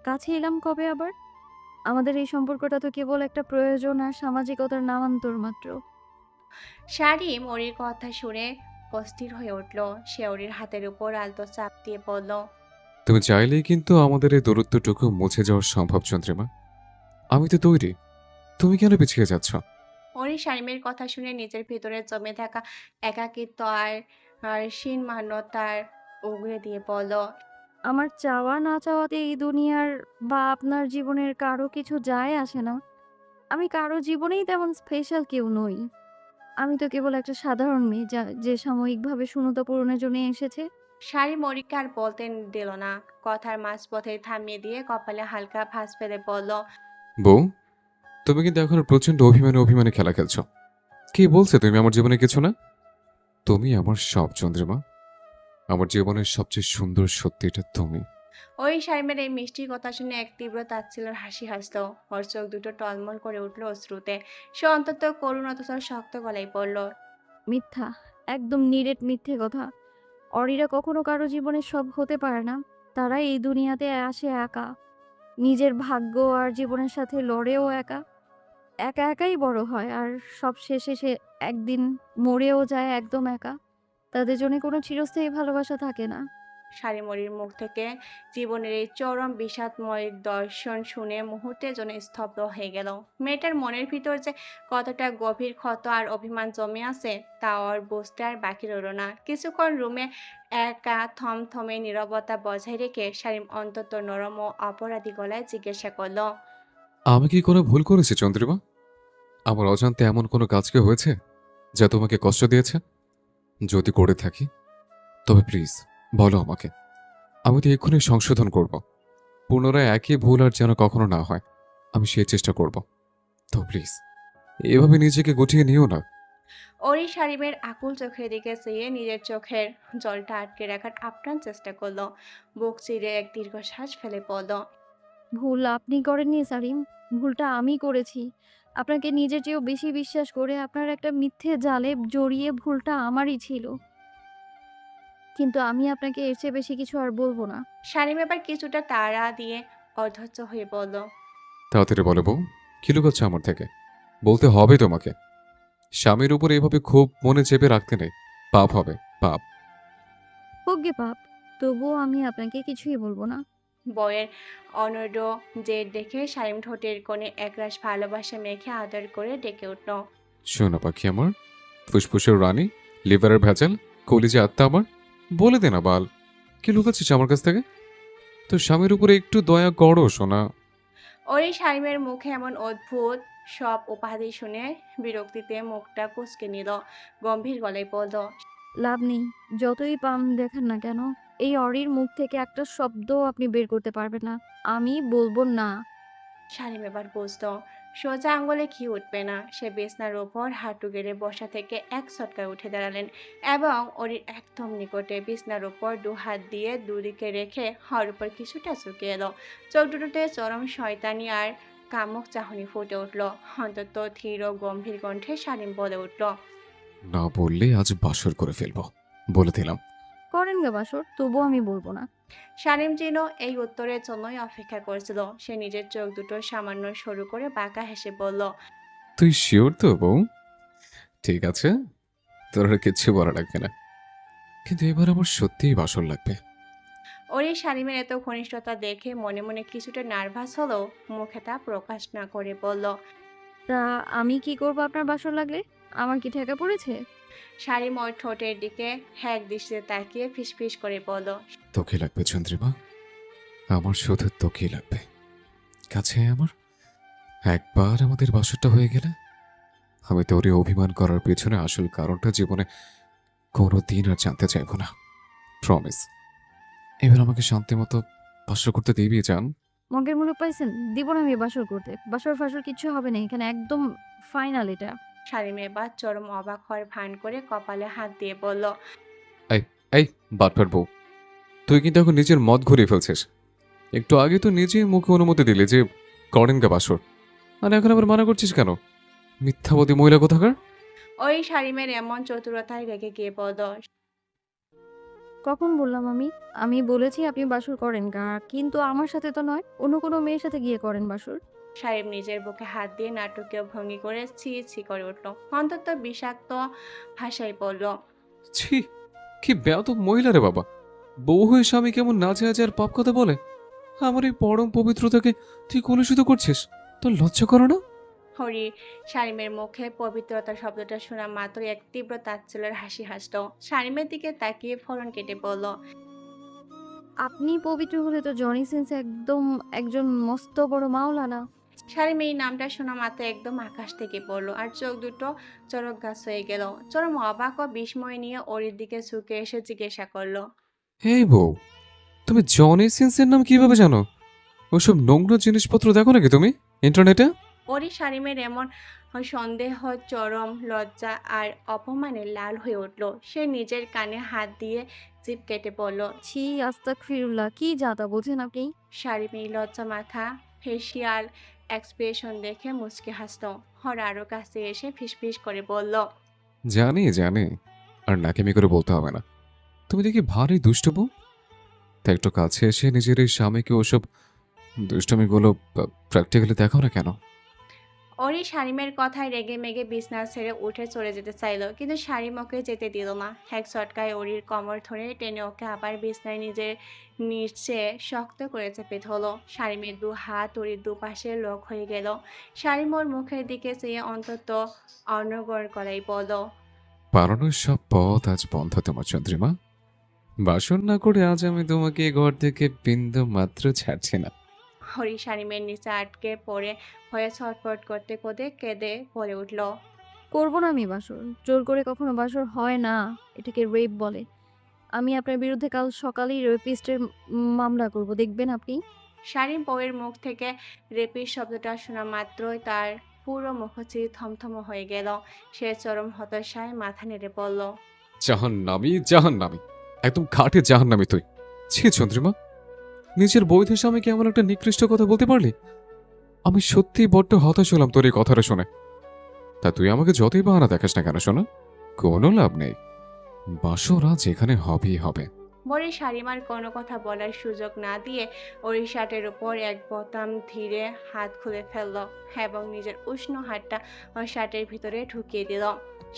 S4: কাছে এলাম কবে আবার? আমাদের এই সম্পর্কটা তো কেবল একটা প্রয়োজন আর সামাজিকতার নামান্তর মাত্র।
S1: শারীম ওরির কথা শুনে অস্থির হয়ে উঠল। সে ওরির হাতের উপর আলতো চাপ দিয়ে বলল,
S2: তুমি চাইলেই কিন্তু আমাদের এই দূরত্বটুকু মুছে যাওয়া সম্ভব চন্দ্রিমা। আমি তো তৈরি, তুমি কেন পিছিয়ে যাচ্ছ?
S1: ওরি শারীমের কথা শুনে নিজের ভিতরে জমে থাকা একাকিত্ব আর হীনমান্যতার উগরে দিয়ে বলল,
S4: আমার চাওয়া না চাওয়াতে এই দুনিয়ার বা আপনার জীবনের কারো কিছু যায় আসে না। আমি কারো জীবনেই তেমন স্পেশাল কেউ নই। আমি তো কেবল একটা সাধারণ মেয়ে যে সাময়িকভাবে শূন্যতা পূরণের জন্য এসেছে।
S1: শাড়ি মরিকে আর বলতে দিল না। কথার মাঝপথে থামিয়ে দিয়ে কপালে হালকা ভাঁজ ফেলে বলল,
S2: বউ, তুমি কিন্তু এখন প্রচন্ড অভিমানে অভিমানে খেলা খেলছো। কে বলছে তুমি আমার জীবনে কিছু না? তুমি আমার সব চন্দ্রিমা। আমার জীবনের সবচেয়ে সুন্দর সত্যিটা তুমি।
S1: ওই শারীমের এই মিষ্টি কথা শুনে এক তীব্র তাচ্ছিল্যের হাসি হাসলো। ওর চোখ দুটো টলমল করে উঠলো অশ্রুতে। সে অন্তত করুণ অথচ শক্ত গলায় বলল,
S4: মিথ্যা, একদম নিরেট মিথ্যে কথা। অরিরা কখনো কারো জীবনে সব হতে পারে না। তারা এই দুনিয়াতে আসে একা, নিজের ভাগ্য আর জীবনের সাথে লড়েও একা একা একাই বড় হয়, আর সব শেষে সে একদিন মরেও যায় একদম একা। তাদের জন্য কোনো চিরস্থায়ী ভালোবাসা থাকে না।
S1: শাড়িমরির মুখ থেকে জীবনের এই চরম বিষাদময় দর্শন শুনে মুহূর্তে জন্য স্তব্ধ হয়ে গেল। মেয়েটার মনের ভিতর যে কতটা গভীর ক্ষত আর অভিমান জমে আছে তা ওর বুঝতে আর বাকি রইল না। কিছুক্ষণ রুমে একা থমথমে নীরবতা বজায় রেখে শারীম অন্তত নরম ও অপরাধী গলায় জিজ্ঞাসা করলো,
S2: আমি কি কোনো ভুল করেছি চন্দ্রিমা? আমার অজান্তে এমন কোনো কাজ কি হয়েছে যা তোমাকে কষ্ট দিয়েছে? যদি করে থাকি তবে প্লিজ বলো আমাকে। আমি তো এক্ষুনি সংশোধন করব। পুনরায় একই ভুল আর যেন কখনো না হয়, আমি সেই চেষ্টা করব। তো প্লিজ এভাবে নিজেকে গুটিয়ে নিও না।
S1: ওরি শারীমের আকুল চোখের দিকে চেয়ে নিজের চোখের জলটা আটকে রাখার আপ্রাণ চেষ্টা করলো। বুক চিরে এক দীর্ঘশ্বাস ফেলে বলল,
S4: ভুল আপনি করেননি সারিম, ভুলটা আমি করেছি। আপনাকে নিজের চেয়েও বেশি বিশ্বাস করে আপনার একটা মিথ্যে জালে জড়িয়ে ভুলটা আমারই ছিল। কিন্তু আমি আপনাকে এর চেয়ে বেশি কিছু আর বলবো না।
S1: শারীম এবার কিছুটা তাড়া দিয়ে অধৈর্য হয়ে বলল,
S2: তাড়াতাড়ি বলো বউ, কি লুকাচ্ছ আমার থেকে? বলতে হবে তোমাকে। স্বামীর উপর এভাবে খুব মনে চেপে রাখতে নেই, পাপ হবে, পাপ।
S4: হোক গে পাপ, তবুও আমি আপনাকে কিছুই বলবো না।
S1: বইয়ের অনড় জেদ দেখে শারীম ঠোঁটের কোণে একরাশ ভালোবাসা মেখে আদর করে ডেকে উঠল।
S2: শোনো পাখি আমার, ফুসফুসের রানী, লিভারের ভেজাল, কলিজা আত্মা আমার, বলে দে না বাল, কি লুকাচ্ছিস আমার কাছ থেকে? তোর স্বামীর উপরে একটু দয়া করো সোনা।
S1: ওই শারীমের মুখে এমন অদ্ভুত সব উপাধি শুনে বিরক্তিতে মুখটা কুঁচকে নিল। গম্ভীর গলায় বলল,
S4: লাভ নেই, যতই পাম দেখান না কেন, এই অরির মুখ থেকে একটা শব্দও আপনি বের করতে পারবেন না। আমি বলবো না।
S1: শারীম এবার বুঝল সোজা আঙ্গুলে ঘি উঠবে না। সে বিছনার ওপর হাঁটু গেড়ে বসা থেকে এক ছটকায় উঠে দাঁড়ালেন এবং ওরির একদম নিকটে বিছনার ওপর দু হাত দিয়ে দুদিকে রেখে হর উপর কিছুটা ঝুঁকে এলো। চোখ দুটোতে চরম শয়তানি আর কামুক চাহনি ফুটে উঠল। অন্তত ধীর ও গম্ভীর কণ্ঠে শারীম বলে উঠল,
S2: না বললে আজ বাসর করে ফেলবো, বলে দিলাম।
S4: করেন গে বাসর, তবুও আমি বলবো না।
S1: শারীম যেন এই উত্তরের জন্যই অপেক্ষা করছিল। সে নিজের চোখ দুটো সামান্য সরু করে বাঁকা হেসে বলল,
S2: তুই শিওর তো বউ? ঠিক আছে, তোর আর কিচ্ছু বলা লাগবে না, কিন্তু এবার আমার সত্যিই বাসর লাগবে।
S1: ওর এই শারীমের এত ঘনিষ্ঠতা দেখে মনে মনে কিছুটা নার্ভাস হলেও মুখে তা প্রকাশ না করে বলল,
S4: তা আমি কি করবো আপনার বাসর লাগলে? আমার কি ঠেকা পড়েছে?
S1: শারীম ওর ঠোঁটের দিকে হ্যাক দৃষ্টিতে তাকিয়ে ফিসফিস করে বলল,
S2: তোকে লাগবে চন্দ্রিমা, আমার শুধু তোকেই লাগবে। কাছে আয় আমার, একবার আমাদের বাসরটা হয়ে গেলে আমি তোরে অভিমান করার পেছনে আসল কারণটা জীবনে কোনো দিন আর জানতে চাইবো না। প্রমিস। এবার আমাকে শান্তি মতো বাসর করতে দিবি জান?
S4: মগের মুলুক পাইছেন? দিব না আমি বাসর করতে। বাসর ফাসর কিচ্ছু হবে না এখানে, একদম ফাইনাল এটা।
S1: শারীম এবার চরম অবাক হওয়ার ভান করে কপালে হাত দিয়ে বলল,
S2: এই বাটপার বউ, তুই কিন্তু এখন নিজের মত ঘুরিয়ে ফেলছিস। একটু আগে তো নিজেই মুখে অনুমতি দিলি যে করেন গা বাসর, আর এখন আবার মানা করছিস কেন? মিথ্যাবাদী মহিলা কোথাকার।
S1: ওই শারীমের এমন চতুরতায় রেগে গিয়ে বলল,
S4: কখন বললাম আমি? আমি বলেছি আপনি বাসর করেন গা, কিন্তু আমার সাথে তো নয়, অন্য কোনো মেয়ের সাথে গিয়ে করেন বাসর।
S1: শারীম নিজের বুকে হাত দিয়ে নাটকীয় ভঙ্গি করে ছি ছি করে উঠল। অন্তত বিষাক্ত ভাষায় বলল,
S2: ছি, কি বেয়াদব মহিলা রে বাবা! বউ হয়ে স্বামী কেমন নাচে আছে আর পাপ কথা বলে। আমার এই পরম পবিত্রতাকে তুই কলুষিত করছিস, তোর লজ্জা করো না?
S1: হরি শারীমের মুখে পবিত্রতা শব্দটা শোনা মাত্রই এক তীব্র তাচ্ছিল্যের হাসি হাসল। শারীমের দিকে তাকিয়ে ফোরন কেটে বলল,
S4: আপনি পবিত্র হলে তো জনি সিন্স একদম একজন মস্ত বড় মাওলানা।
S1: শারীম এই নামটা শোনা মাত্র একদম আকাশ থেকে পড়লো আর চোখ দুটো চরক গাছ হয়ে গেল। চরম অবাক ও বিস্ময় নিয়ে ওরির দিকে ঝুঁকে এসে জিজ্ঞাসা করলো,
S2: এই বউ, তুমি জনি সিন্সের নাম কিভাবে জানো? ওসব নোংরা জিনিসপত্র দেখো নাকি তুমি ইন্টারনেটে?
S1: ওরি শারীমের এমন সন্দেহ চরম লজ্জা আর অপমানে লাল হয়ে উঠল। সে নিজের কানে হাত দিয়ে জিভ কেটে বলল,
S4: ছি, আস্তাগফিরুল্লাহ, কি যাতা বলছেন আপনি?
S1: শারীম এই লজ্জা মাথা ফেসিয়াল এক্সপ্রেশন দেখে মুচকে হাসল। হর আরো কাছে এসে ফিসফিস করে বলল,
S2: জানি জানি, আর নাকেমি করে বলতে হবে না। তুমি দেখি ভারী দুষ্ট বউ। তাই একটু কাছে এসে নিজের এই স্বামীকে ওসব দুষ্টমিগুলো প্র্যাকটিক্যালি দেখাও না কেন?
S1: ওরি শারীমের কথায় রেগে মেগে বিছনা ছেড়ে উঠে চলে যেতে চাইল, কিন্তু শারীম ওকে যেতে দিল না। এক চটকায় ওরির কমর ধরে টেনে ওকে আবার বিছনায় নিজের নিচে শক্ত করে চেপে ধরল। শারীমের দু হাত ওরির দুপাশে লক হয়ে গেল। শারীম ওর মুখের দিকে চেয়ে অন্তত অনর্গল করাই বলল,
S2: পালানোর সব পথ আজ বন্ধ তোমার চন্দ্রিমা। বাসন না করে আজ আমি তোমাকে এ ঘর থেকে বিন্দু মাত্র ছাড়ছি না।
S1: হরি শারীমের নিচে আটকে পড়ে ভয়ে ছটফট করতে করতে কেঁদে পড়ে উঠল।
S4: করবো না আমি বাসর, জোর করে কখনো বাসর হয় না, এটাকে রেপ বলে। আমি আপনার বিরুদ্ধে কাল সকালেই রেপিস্টের মামলা করব, দেখবেন আপনি।
S1: শারীম বউয়ের মুখ থেকে রেপির শব্দটা শোনা মাত্রই তার পুরো মুখশ্রী থমথম হয়ে গেল। সে চরম হতাশায় মাথা নেড়ে বলল,
S2: জাহান্নামী, একদম খাটে জাহান্নামী তুই। ছি চন্দ্রিমা, নিজের বৈধ স্বামীকে এমন একটা নিকৃষ্ট কথা বলতে পারলি? আমি সত্যিই বড্ড হতাশ হলাম তোর এই কথাটা শুনে। তা তুই আমাকে যতই বাহানা দেখাস না কেন শোনা, কোনো লাভ নেই। বাসর আজ এখানে হবেই হবে।
S1: বরে শাড়িমার কোনো কথা বলার সুযোগ না দিয়ে ওরি শার্টের উপর এক বোতাম ধীরে হাত খুলে ফেলল এবং নিজের উষ্ণ হাতটা ওর শার্টের ভিতরে ঢুকিয়ে দিল।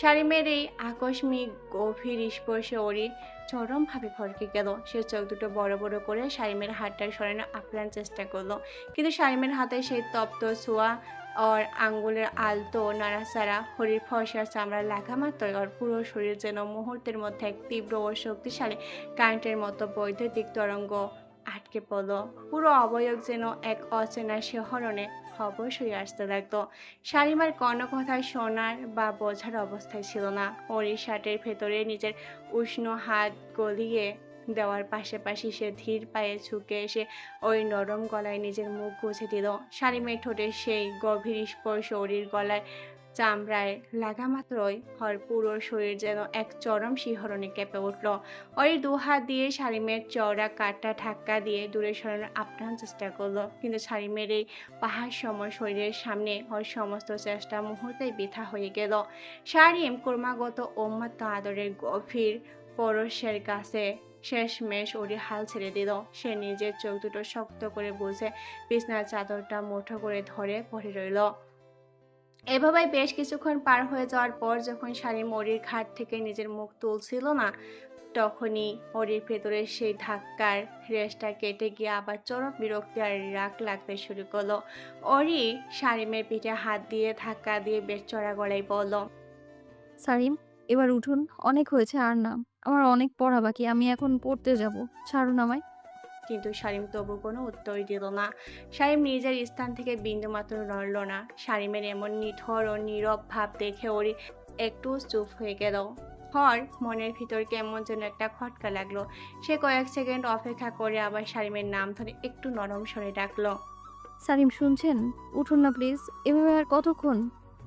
S1: শাড়িমের এই আকস্মিক গভীর স্পর্শে ওরি চরমভাবে ভড়কে গেল। সে চোখ দুটো বড় বড় করে শাড়িমের হাতটা সরানোর আপ্রাণ চেষ্টা করলো, কিন্তু শাড়িমের হাতে সেই তপ্ত ছোঁয়া ওর আঙ্গুলের আলতো নাড়াচাড়া, হরির ফর্সার চামড়া লাগা মাত্রই ওর পুরো শরীর যেন মুহূর্তের মধ্যে এক তীব্র ও শক্তিশালী কারেন্টের মতো বৈদ্যুতিক তরঙ্গ আটকে পড়ল। পুরো অবয়ব যেন এক অচেনা শিহরণে অবশ হয়ে আসতে লাগতো। শাড়িমার কোনো কথা শোনার বা বোঝার অবস্থায় ছিল না। হরির শার্টের ভেতরে নিজের উষ্ণ হাত গলিয়ে দেওয়ার পাশাপাশি সে ধীর পায়ে ঝুঁকে এসে ওই নরম গলায় নিজের মুখ গুজে দিল। শাড়িমের ঠোঁটের সেই গভীর স্পর্শ ওরির গলায় চামড়ায় লাগা মাত্রই ওর পুরো শরীর যেন এক চরম শিহরণে কেঁপে উঠল। ওই দু হাত দিয়ে শাড়িমের চওড়া কাটা ধাক্কা দিয়ে দূরে সরানোর আপ্রাণ চেষ্টা করলো, কিন্তু শাড়িমের এই পাহাড় সম শরীরের সামনে ওর সমস্ত চেষ্টা মুহূর্তেই বৃথা হয়ে গেল। শাড়িম ক্রমাগত উন্মত্ত আদরের গভীর পরশের কাছে শেষমেশ ওরি হাল ছেড়ে দিল। সে নিজের চোখ দুটো শক্ত করে বুঝে বিছনার চাদরটা মুঠো করে ধরে পড়ে রইল। এভাবে বেশ কিছুক্ষণ পার হয়ে যাওয়ার পর যখন শাড়িম ওরির ঘাট থেকে নিজের মুখ তুলছিল না, তখনই ওরির ভেতরে সেই ধাক্কার রেশটা কেটে গিয়ে আবার চরম বিরক্তি আর রাগ লাগতে শুরু করলো। ওরি শাড়িমের পিঠে হাত দিয়ে ধাক্কা দিয়ে বেশ চড়া গলায় বলল,
S4: সারিম, এবার উঠুন, অনেক হয়েছে আর না। আমার অনেক পড়া বাকি, আমি এখন পড়তে যাব। ছাড়ুন আমায়।
S1: কিন্তু শারিম তবু কোনো উত্তর দিল না। শারিম নিজের স্থান থেকে বিন্দুমাত্র নড়ল না। শারিমের এমন নিথর ও নীরব ভাব দেখে ওরি একটু চুপ হয়ে গেল। হর মনের ভিতর কেমন যেন একটা খটকা লাগলো। সে কয়েক সেকেন্ড অপেক্ষা করে আবার শারিমের নাম ধরে একটু নরম স্বরে ডাকলো।
S4: সারিম, শুনছেন? উঠুন না প্লিজ, এভাবে আর কতক্ষণ?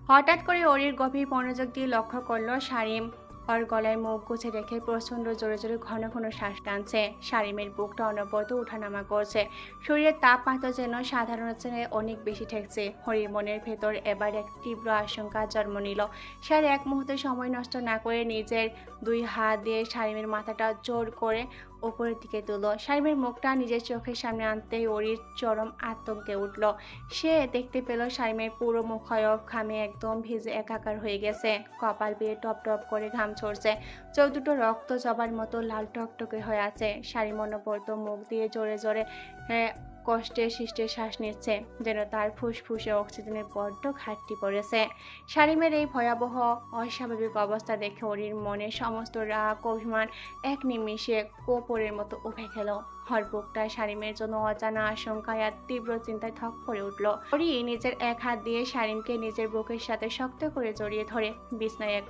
S1: হঠাৎ করে ওরির গভীর মনোযোগ দিয়ে লক্ষ্য করলো শারিম ওর গলায় মুখ গুছে রেখে প্রচণ্ড জোরে জোরে ঘন ঘন শ্বাস টানছে। শারিমের বুকটা অনবরত উঠানামা করছে। শরীরের তাপমাত্রা যেন সাধারণের চেয়ে অনেক বেশি ঠেকছে। হরির মনের ভেতর এবার এক তীব্র আশঙ্কা জন্ম নিল। সে আর এক মুহূর্তে সময় নষ্ট না করে নিজের দুই হাত দিয়ে শারিমের মাথাটা জোর করে উপরের দিকে তুলল। শারিমের মুখটা নিজের চোখের সামনে আনতেই ওরির চরম আতঙ্কে উঠল। সে দেখতে পেল শারিমের পুরো মুখায়ব ঘামে একদম ভিজে একাকার হয়ে গেছে। কপাল বেয়ে টপ টপ করে ঘাম ঝরছে। চোখ দুটো রক্ত জবার মতো লাল টকটকে হয়ে আছে। শারিম অনবরত মুখ দিয়ে জোরে জোরে কষ্টে সৃষ্টে শ্বাস নিচ্ছে, যেন তার ফুসফুসে অক্সিজেনের বড্ড ঘাটতি পড়েছে। শারিমের এই ভয়াবহ অস্বাভাবিক অবস্থা দেখে ওরির মনে সমস্ত রাগ অভিমান এক নিমিষে কোপরের মতো উঠে গেল। হর বুকটা শারিমের জন্য অজানা আশঙ্কায় আর তীব্র চিন্তায় থক করে উঠল। ওরি নিজের এক হাত দিয়ে শারিমকে নিজের বুকের সাথে শক্ত করে জড়িয়ে ধরে বিছনার এক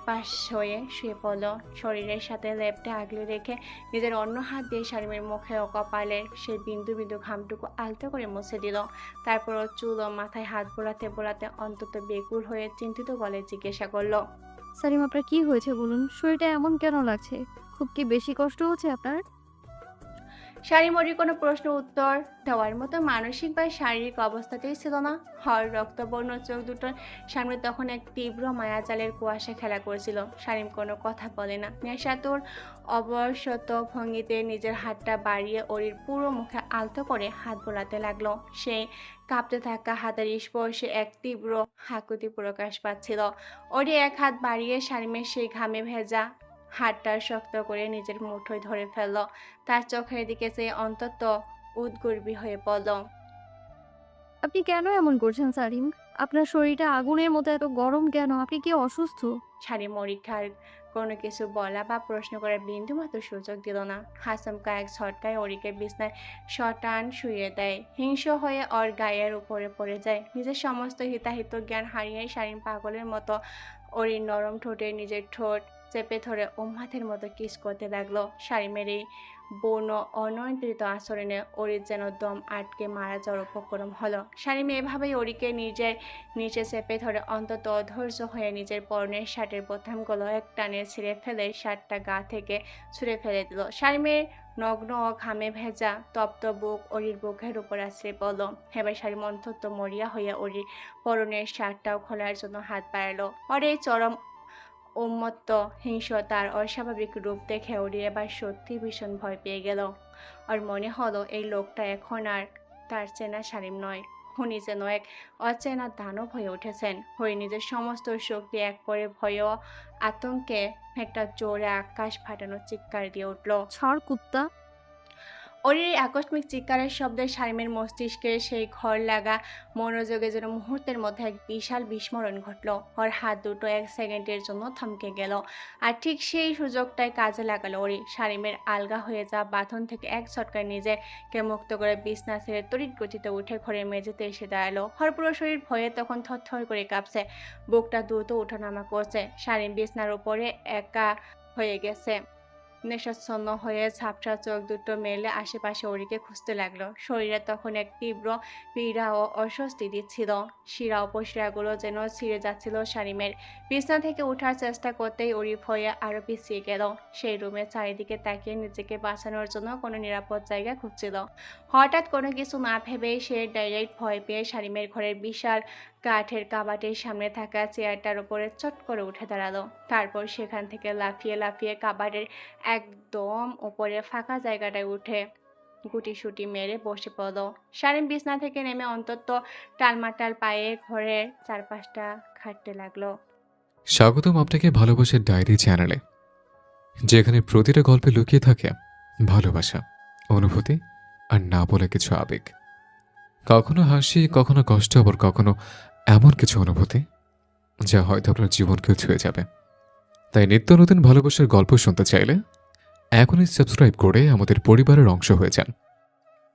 S1: পাশ হয়ে শুয়ে পড়ল। শরীরের সাথে লেপটে আগলে রেখে নিজের অন্য হাত দিয়ে শারিমের মুখে ও কপালের সেই বিন্দু বিন্দু ঘামটুকু আলতো করে মুছে দিল। তারপর ও চুল ও মাথায় হাত বোলাতে বোলাতে অন্তত বেকুল হয়ে চিন্তিত গলায় জিজ্ঞাসা করলো,
S4: সারিম, আপনার কি হয়েছে বলুন? শরীরটা এমন কেন লাগছে? খুব কি বেশি কষ্ট হচ্ছে আপনার?
S1: শারিম ওরির কোনো প্রশ্ন উত্তর দেওয়ার মতো মানসিক বা শারীরিক অবস্থাতেই ছিল না। হর রক্তবর্ণ চোখ দুটোর সামনে তখন এক তীব্র মায়াজালের কুয়াশা খেলা করছিল। শারিম কোনো কথা বলে না। নেশাতুর অবসত ভঙ্গিতে নিজের হাতটা বাড়িয়ে ওরির পুরো মুখে আলতো করে হাত বোলাতে লাগলো। সেই কাঁপতে থাকা হাতের স্পর্শে এক তীব্র হাকুতি প্রকাশ পাচ্ছিল। ওরি এক হাত বাড়িয়ে শারিমের সেই ঘামে ভেজা হাতটা শক্ত করে নিজের মুঠোয় ধরে ফেলল। তার চোখের দিকে চেয়ে অন্তত উদগর্বী হয়ে পড়ল।
S4: আপনি কেন এমন করছেন সারিম? আপনার শরীরটা আগুনের মতো এত গরম কেন? আপনি কি অসুস্থ?
S1: শাড়ি মরিখার কোনো কিছু বলা বা প্রশ্ন করার বিন্দুমাত্র সুযোগ দিল না। হাসমকা এক ঝটকায় ওরিকে বিছনায় শটান শুয়ে দেয়। হিংস্র হয়ে ওর গায়ের উপরে পড়ে যায়। নিজের সমস্ত হিতাহিত জ্ঞান হারিয়ে শাড়ির পাগলের মতো ওরির নরম ঠোঁটে নিজের ঠোঁট চেপে ধরে উম্মাদের মতো কিস করতে লাগলো। শাড়িমের এই বন্য অনিয়ন্ত্রিত আচরণে ওরির যেন দম আটকে মারা যাওয়ার উপক্রম হলো। শাড়িমে এভাবেই ওরিকে নিজের নিচে চেপে ধরে অন্তত অধৈর্য হয়ে নিজের পরনের শার্টের বোতামগুলো এক টানে ছিঁড়ে ফেলে শার্টটা গা থেকে ছুঁড়ে ফেলে দিল। শাড়িমের নগ্ন ও ঘামে ভেজা তপ্ত বুক ওরির বুকের উপর আছড়ে পড়ল। এবার শাড়িম অন্তত মরিয়া হয়ে ওরির পরনের শার্টটাও খোলার জন্য হাত বাড়ালো। ওর এই চরম উন্মত্ত হিংস্রতার অস্বাভাবিক রূপ দেখে ওর এবার সত্যি ভীষণ ভয় পেয়ে গেল। ওর মনে হলো এই লোকটা এখন আর তার চেনা শালিম নয়, উনি যেন এক অচেনা দানব হয়ে উঠেছেন। হয়ে নিজের সমস্ত শক্তি এক করে ভয় ও আতঙ্কে একটা জোরে আকাশ ফাটানো চিৎকার দিয়ে উঠল।
S4: ছাড় কুত্তা।
S1: অরির এই আকস্মিক চিৎকারের শব্দে শারীমের মস্তিষ্কে সেই ঘর লাগা মনোযোগে যেন মুহূর্তের মধ্যে এক বিশাল বিস্মরণ ঘটল। ওর হাত দুটো এক সেকেন্ডের জন্য থমকে গেল, আর ঠিক সেই সুযোগটাই কাজে লাগালো অরি। শারীমের আলগা হয়ে যাওয়া বাঁধন থেকে এক ঝটকায় নিজেকে মুক্ত করে বিছনা ছেড়ে তড়িৎ গতিতে উঠে ঘরের মেঝেতে এসে দাঁড়ালো। ওর পুরো শরীর ভয়ে তখন থরথর করে কাঁপছে, বুকটা দ্রুত ওঠানামা করছে। শারীম বিছনার উপরে একা হয়ে গেছে, নেশাচ্ছন্ন হয়ে ঝাপসা চোখ দুটো মেলে আশেপাশে ওরিকে খুঁজতে লাগলো। শরীরে তখন এক তীব্র পীড়া ও অস্বস্তি দিচ্ছিল, শিরা উপশিরাগুলো যেন ছিঁড়ে যাচ্ছিল শারীমের। বিছনা থেকে ওঠার চেষ্টা করতেই ওরি ভয়ে আরো পিছিয়ে গেল। সেই রুমের চারিদিকে তাকিয়ে নিজেকে বাঁচানোর জন্য কোনো নিরাপদ জায়গা খুঁজছিল। হঠাৎ কোনো কিছু না ভেবেই সে ডাইরেক্ট ভয় পেয়ে শারীমের ঘরের বিশাল কাঠের কাবাটের সামনে থাকা চেয়ারটার উপরে চট করে উঠে দাঁড়ালো। তারপর সেখান থেকে লাফিয়ে লাফিয়ে কাবাটের একদম উপরে ফাঁকা জায়গাটায় উঠে গুটিসুটি মেরে বসে পড়ল। শারীম বিছনা থেকে নেমে অন্তত টালমাটাল পায়ে ঘরের চারপাশটা খাটতে লাগলো।
S2: স্বাগতম আপনাকে ভালোবাসার ডায়েরি চ্যানেলে, যেখানে প্রতিটা গল্পে লুকিয়ে থাকে ভালোবাসা, অনুভূতি আর না বলে কিছু আবেগ। কখনো হাসি, কখনো কষ্ট, আবার কখনো এমন কিছু অনুভূতি যা হয়তো আপনার জীবনকেও ছুঁয়ে যাবে। তাই নিত্য নতুন ভালোবাসার গল্প শুনতে চাইলে এখনই সাবস্ক্রাইব করে আমাদের পরিবারের অংশ হয়ে যান।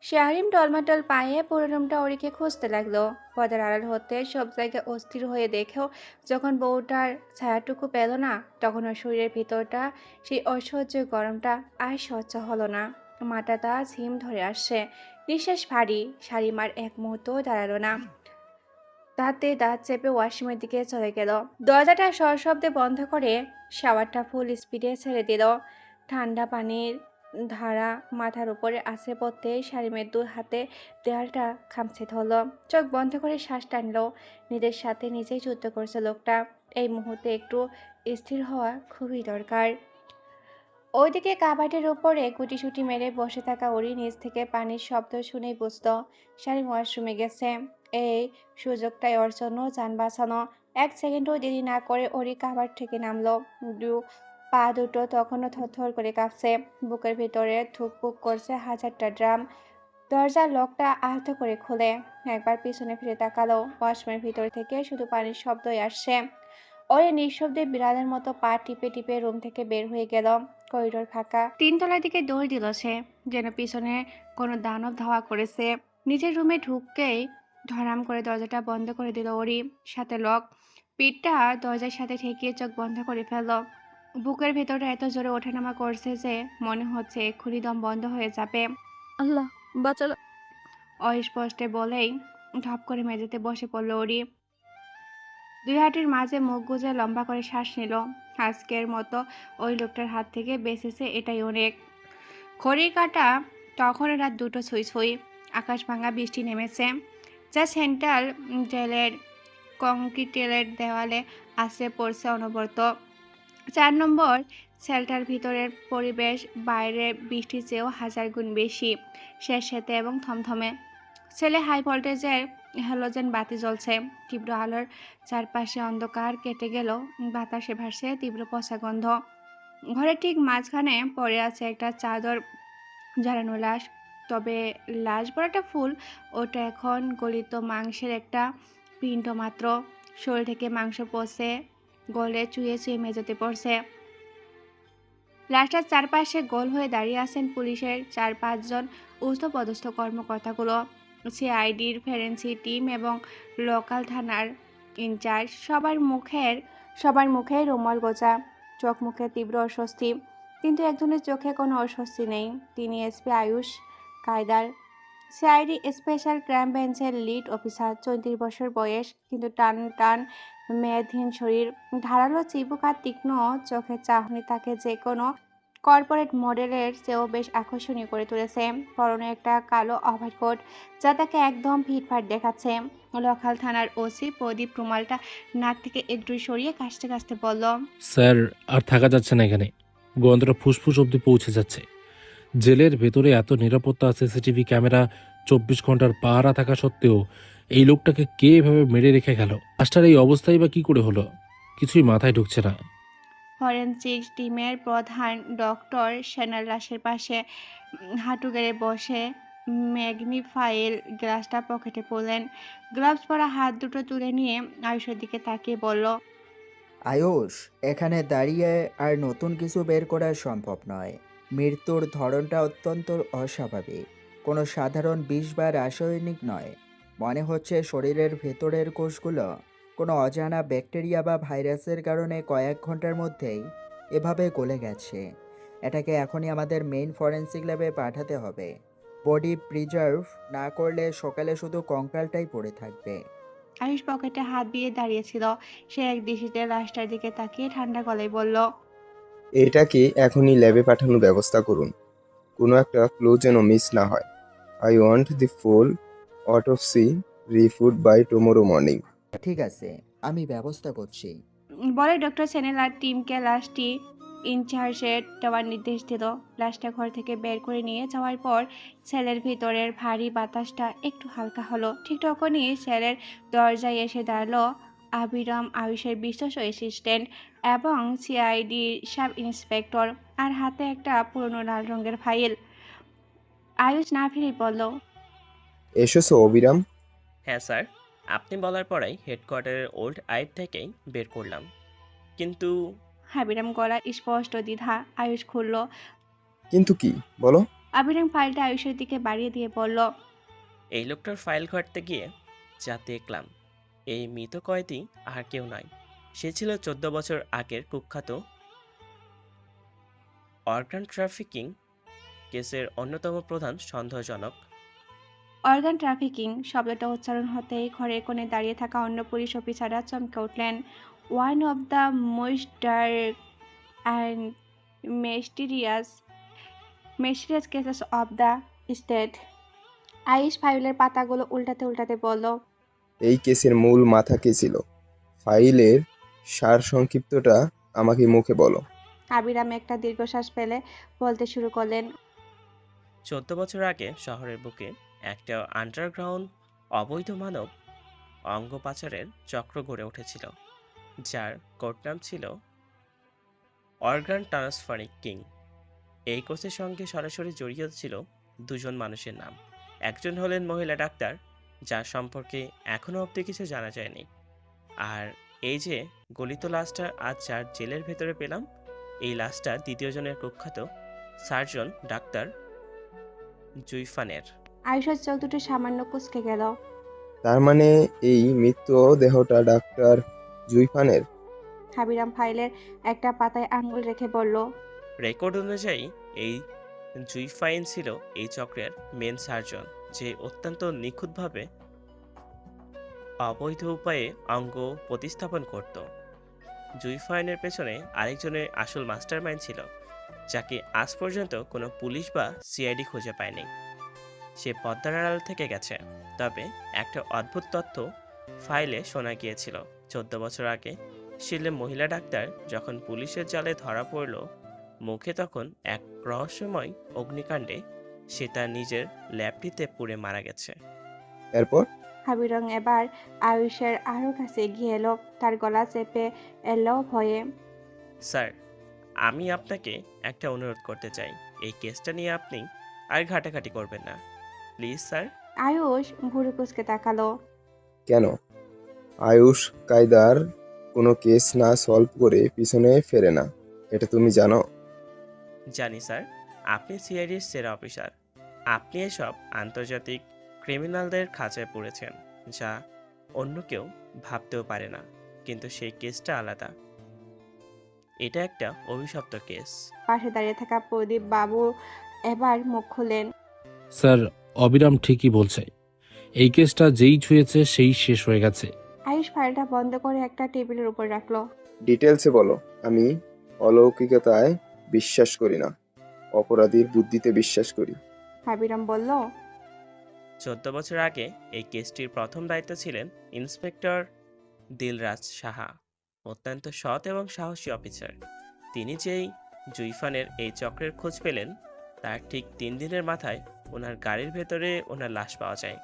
S1: শাহরিম টলমাটল পায়ে পুরো রুমটা ওরিকে খুঁজতে লাগলো। পর্দার আড়াল হতে সব জায়গায় অস্থির হয়ে দেখেও যখন বউটার ছায়াটুকু পেল না, তখন ওর শরীরের ভিতরটা সেই অসহ্য গরমটা আর সহ্য হলো না। মাথা তা ঝিম ধরে আসছে, নিঃশ্বাস ভারী। শাড়িমার এক মুহূর্তও দাঁড়ালো না, দাঁতে দাঁত চেপে ওয়াশরুমের দিকে চলে গেল। দরজাটা সশব্দে বন্ধ করে শাওয়ারটা ফুল স্পিডে ছেড়ে দিল। ঠান্ডা পানির ধারা মাথার উপরে আছড়ে পড়তে শারীমের দু হাতে দেয়ালটা খামচে ধরল। চোখ বন্ধ করে শ্বাস টানলো। নিজের সাথে নিজেই যুদ্ধ করছে লোকটা। এই মুহূর্তে একটু স্থির হওয়া খুবই দরকার। ওইদিকে কাবাটের উপরে গুটিসুটি মেরে বসে থাকা ওরি নিচ থেকে পানির শব্দ শুনেই বুঝত শারীম ওয়াশরুমে গেছে। এই সুযোগটাই ওর জন্য যান বাঁচানো। এক সেকেন্ডও দেরি না করে ওরি কাবার থেকে নামলো। পা দুটো তখনও থরথর করে কাঁপছে, বুকের ভিতরে ধুকপুক করছে হাজারটা ড্রাম। দরজার লকটা আলতো করে খুলে একবার পিছনে ফিরে তাকালো। ওয়াশরুমের ভিতর থেকে শুধু পানির শব্দই আসছে। ওরে নিঃশব্দে বিড়ালের মতো পা টিপে টিপে রুম থেকে বের হয়ে গেল। করিডোর ফাঁকা, তিনতলার দিকে দৌড় দিল সে, যেন পিছনে কোনো দানব ধাওয়া করেছে। নিজের রুমে ঢুকতেই ধরাম করে দরজাটা বন্ধ করে দিল ওরি, সাথে লক। পিঠটা দরজার সাথে ঠেকিয়ে চোখ বন্ধ করে ফেলল। বুকের ভেতরটা এত জোরে ওঠানামা করছে যে মনে হচ্ছে এক্ষুনি দম বন্ধ হয়ে যাবে।
S4: আল্লাহ বাঁচালো।
S1: অস্পষ্টে বলেই ধপ করে মেঝেতে বসে পড়ল ওরি। দুই হাঁটুর মাঝে মুখ গুজে লম্বা করে শ্বাস নিল। আজকের মতো ওই লোকটার হাত থেকে বেঁচেছে, এটাই অনেক। ঘড়ির কাঁটা তখন রাত 2টো ছুঁই ছুঁই। আকাশ ভাঙা বৃষ্টি নেমেছে, যা সেন্ট্রাল জেলের কংক্রিটের দেওয়ালে আশ্রে পড়ছে অনবরত। 4 নম্বর সেলটার ভিতরের পরিবেশ বাইরে বৃষ্টির চেয়েও 1000 গুণ বেশি স্যাঁতসেঁতে এবং থমথমে। ছেলে হাই ভোল্টেজের হ্যালোজেন বাতি জ্বলছে। তীব্র আলোর চারপাশে অন্ধকার কেটে গেল, বাতাসে ভাসছে তীব্র পচা গন্ধ। ঘরের ঠিক মাঝখানে পড়ে আছে একটা চাদর ঝাড়ানো লাশ। তবে লাশ বড়াটা ফুল, ওটা এখন গলিত মাংসের একটা পিণ্ড মাত্র। শরীর থেকে মাংস পচে গলে চুয়ে চুয়ে মেঝেতে পড়ছে। লাশটার চারপাশে গোল হয়ে দাঁড়িয়ে আছেন পুলিশের 4-5 জন ঊর্ধ্বপদস্থ কর্মকর্তাগুলো, সিআইডির ফরেনসিক টিম এবং লোকাল থানার ইনচার্জ। সবার মুখে রুমাল গোছা, চোখ মুখে তীব্র অস্বস্তি। কিন্তু একজনের চোখে কোনো অস্বস্তি নেই, তিনি SP Ayush Kaydar, CID special crime ব্রাঞ্চের লিড অফিসার। 34 বছর বয়স, কিন্তু টান টান মেদহীন শরীর, ধারালো চিবুক আর তীক্ষ্ণ চোখের চাহনি তাকে যে কোনো কর্পোরেট মডেলের চেয়েও বেশ আকর্ষণীয় করে তুলেছে। পরনে একটা কালো ওভারকোট যা তাকে একদম ফিটফাট দেখাচ্ছে। লোকাল থানার ওসি প্রদীপ রুমালটা নাক থেকে একটু সরিয়ে কাশতে কাশতে বলল,
S7: স্যার, আর থাকা যাচ্ছে না এখানে। গন্ধটা ফুসফুস অব্দি পৌঁছে যাচ্ছে। জেলের ভেতরে এত নিরাপত্তা, সিসিটিভি ক্যামেরা, 24 ঘন্টার পাহারা থাকা সত্ত্বেও এই লোকটাকে কে এভাবে মেরে রেখে গেল? লাশটার এই অবস্থাই বা কি করে হলো? কিছুই মাথায় ঢুকছে না।
S1: ফরেনসিক টিমের প্রধান ডক্টর সেনার লাশের পাশে হাঁটু গেড়ে বসে ম্যাগনিফাইল গ্লাসটা পকেটে পড়লেন। গ্লাভস পরা হাত দুটো তুলে নিয়ে আয়ুষের দিকে তাকিয়ে বলল,
S8: আয়ুষ, এখানে দাঁড়িয়ে আর নতুন কিছু বের করা সম্ভব নয়। মৃত্যুর ধরনটা অত্যন্ত অস্বাভাবিক। কোনো সাধারণ বিষ বা রাসায়নিক নয়। মনে হচ্ছে শরীরের ভেতরের কোষগুলো কোনো অজানা ব্যাকটেরিয়া বা ভাইরাসের কারণে কয়েক ঘন্টার মধ্যেই এভাবে গলে গেছে। এটাকে এখনই আমাদের মেইন ফরেনসিক ল্যাবে পাঠাতে হবে। বডি প্রিজার্ভ না করলে সকালে শুধু কঙ্কালটাই পড়ে থাকবে।
S1: আয়ুষ পকেটে হাত দিয়ে দাঁড়িয়েছিল। সে এক দৃষ্টিতে লাশটার দিকে তাকিয়ে ঠান্ডা গলায় বলল,
S9: এটাকে এখনই ল্যাবে পাঠানোর ব্যবস্থা করুন। কোনো একটা ক্লু যেন মিস না হয়। I want the full autopsy report by tomorrow morning.
S8: ঠিক আছে, আমি ব্যবস্থা করছি।
S1: বলে ডক্টর সেনেলার টিমকে লাশটি ইনচার্জে দেওয়ার নির্দেশ দিল। লাশটা ঘর থেকে বের করে নিয়ে যাওয়ার পর সেলের ভিতরের ভারী বাতাসটা একটু হালকা হলো। ঠিক তখনই সেলের দরজায় এসে দাঁড়ালো আবিরাম, আয়ুষের বিশ্বস্ত অ্যাসিস্ট্যান্ট এবং সিআইডির সাব ইন্সপেক্টর, আর হাতে একটা পুরনো লাল রঙের ফাইল। আয়ুষ না ফিরেই বলল,
S9: এসেছো অবিরাম?
S10: হ্যাঁ স্যার, আপনি বলার পরেই হেডকোয়ার্টারের ওল্ড আইট থেকেই বের করলাম। কিন্তু
S1: আবিরাম গলা স্পষ্ট দ্বিধা। আয়ুষ খুলল।
S9: কিন্তু কি বলো?
S1: আবিরাম ফাইলটা আয়ুষের দিকে বাড়িয়ে দিয়ে বলল,
S10: এই লোকটার ফাইল ঘাঁটতে গিয়ে যা দেখলাম, এই মৃত কয়েদি আর কেউ নয়। সে ছিল 14 বছর আগের কুখ্যাত অর্গান ট্রাফিকিং কেসের অন্যতম প্রধান সন্দেহজনক।
S1: অর্গান ট্রাফিকিং শব্দটা উচ্চারণ হতেই ঘরের কোণে দাঁড়িয়ে থাকা অন্য পুলিশ অফিসাররা চমকে উঠলেন। One of the most dark and mysterious cases of the state. Ice ফাইলের পাতাগুলো উল্টাতে উল্টাতে বলল,
S9: এই কেসের মূল মাথা কে ছিল? ফাইলের সার সংক্ষিপ্তটা আমাকে মুখে বলো।
S1: আবিরাম একটা দীর্ঘশ্বাস ফেলে বলতে শুরু করলেন,
S10: 14 বছর আগে শহরের বুকে একটা আন্ডারগ্রাউন্ড অবৈধ মানব অঙ্গ পাচারের চক্র গড়ে উঠেছিল, যার কোড নাম ছিল অর্গান ট্রান্সফারিং কিং। এই কেসের সঙ্গে সরাসরি জড়িত ছিল দুজন মানুষের নাম। একজন হলেন মহিলা ডাক্তার, যার সম্পর্কে এখনও অবধি কিছু জানা যায়নি। আর এই যে গলিত লাশটা আজ যার জেলের ভেতরে পেলাম, এই লাশটা দ্বিতীয় জনের কুখ্যাত সার্জন ডাক্তার জুইফানের।
S1: আয়ুষের চোখ দুটো সামান্য কুঁচকে গেল।
S9: তার মানে এই মৃত্যু দেহটা ডাক্তার জুইফানের?
S1: আবিরাম ফাইলের একটা পাতায় আঙুল রেখে বলল,
S10: রেকর্ড অনুযায়ী এই জুইফাইন ছিল এই চক্রের মেন সার্জন, যে অত্যন্ত নিখুঁতভাবে অবৈধ উপায়ে অঙ্গ প্রতিস্থাপন করত। জুইফাইনের পেছনে আরেকজনের আসল মাস্টারমাইন্ড ছিল, যাকে আজ পর্যন্ত কোনো পুলিশ বা সিআইডি খুঁজে পায়নি। সে পদ্মার আড়াল থেকে গেছে। তবে একটা অদ্ভুত তথ্য ফাইলে শোনা গিয়েছিল। 14 বছর আগে শিলে মহিলা ডাক্তার যখন পুলিশের জালে ধরা পড়ল, মুখে তখন এক রহস্যময় অগ্নিকাণ্ডে সে তার নিজের ল্যাবটিতে পুড়ে মারা গেছে।
S9: এরপর?
S1: আবিরং এবার আয়ুষের আরো কাছে এগিয়ে এলো, তার গলা চেপে এলো ভয়ে।
S10: স্যার, আমি আপনাকে একটা অনুরোধ করতে চাই। এই কেসটা নিয়ে আপনি আর ঘাটাঘাটি করবেন না, প্লিজ স্যার।
S1: আয়ুষ ভুরু কুঁচকে তাকালো।
S9: কেন? আয়ুষ কায়দার কোনো কেস না সলভ করে পিছনে ফেরে না, এটা তুমি জানো?
S10: জানি স্যার, আপনি সিআইডির সেরা অফিসার। আপনি এসব আন্তর্জাতিক ক্রিমিনালদের খাঁচায় পড়েছেন, যা অন্য কেউ ভাবতেও পারে না। কিন্তু সেই কেসটা আলাদা। এটা একটা অভিশপ্ত কেস।
S1: পাশে দাঁড়িয়ে থাকা প্রদীপ বাবু এবার মুখ খুলেন।
S7: স্যার, অবিরাম ঠিকই বলছে। এই কেসটা যেই ছুঁয়েছে সেই শেষ হয়ে গেছে।
S1: আয়ুষ ফাইলটা বন্ধ করে একটা টেবিলের উপর রাখলো।
S9: ডিটেলসে বলো। আমি অলৌকিকতায় বিশ্বাস করি না, অপরাধীর বুদ্ধিতে বিশ্বাস করি।
S1: আবিরাম বলল,
S10: 14 বছর আগে এই কেসটির প্রথম দায়িত্ব ছিলেন ইন্সপেক্টর দিলরাজ সাহা, অত্যন্ত সৎ এবং সাহসী অফিসার। তিনি যেই জুইফানের এই চক্রের খোঁজ পেলেন তার ঠিক 3 দিনের মাথায় ওনার গাড়ির ভেতরে ওনার লাশ পাওয়া যায়।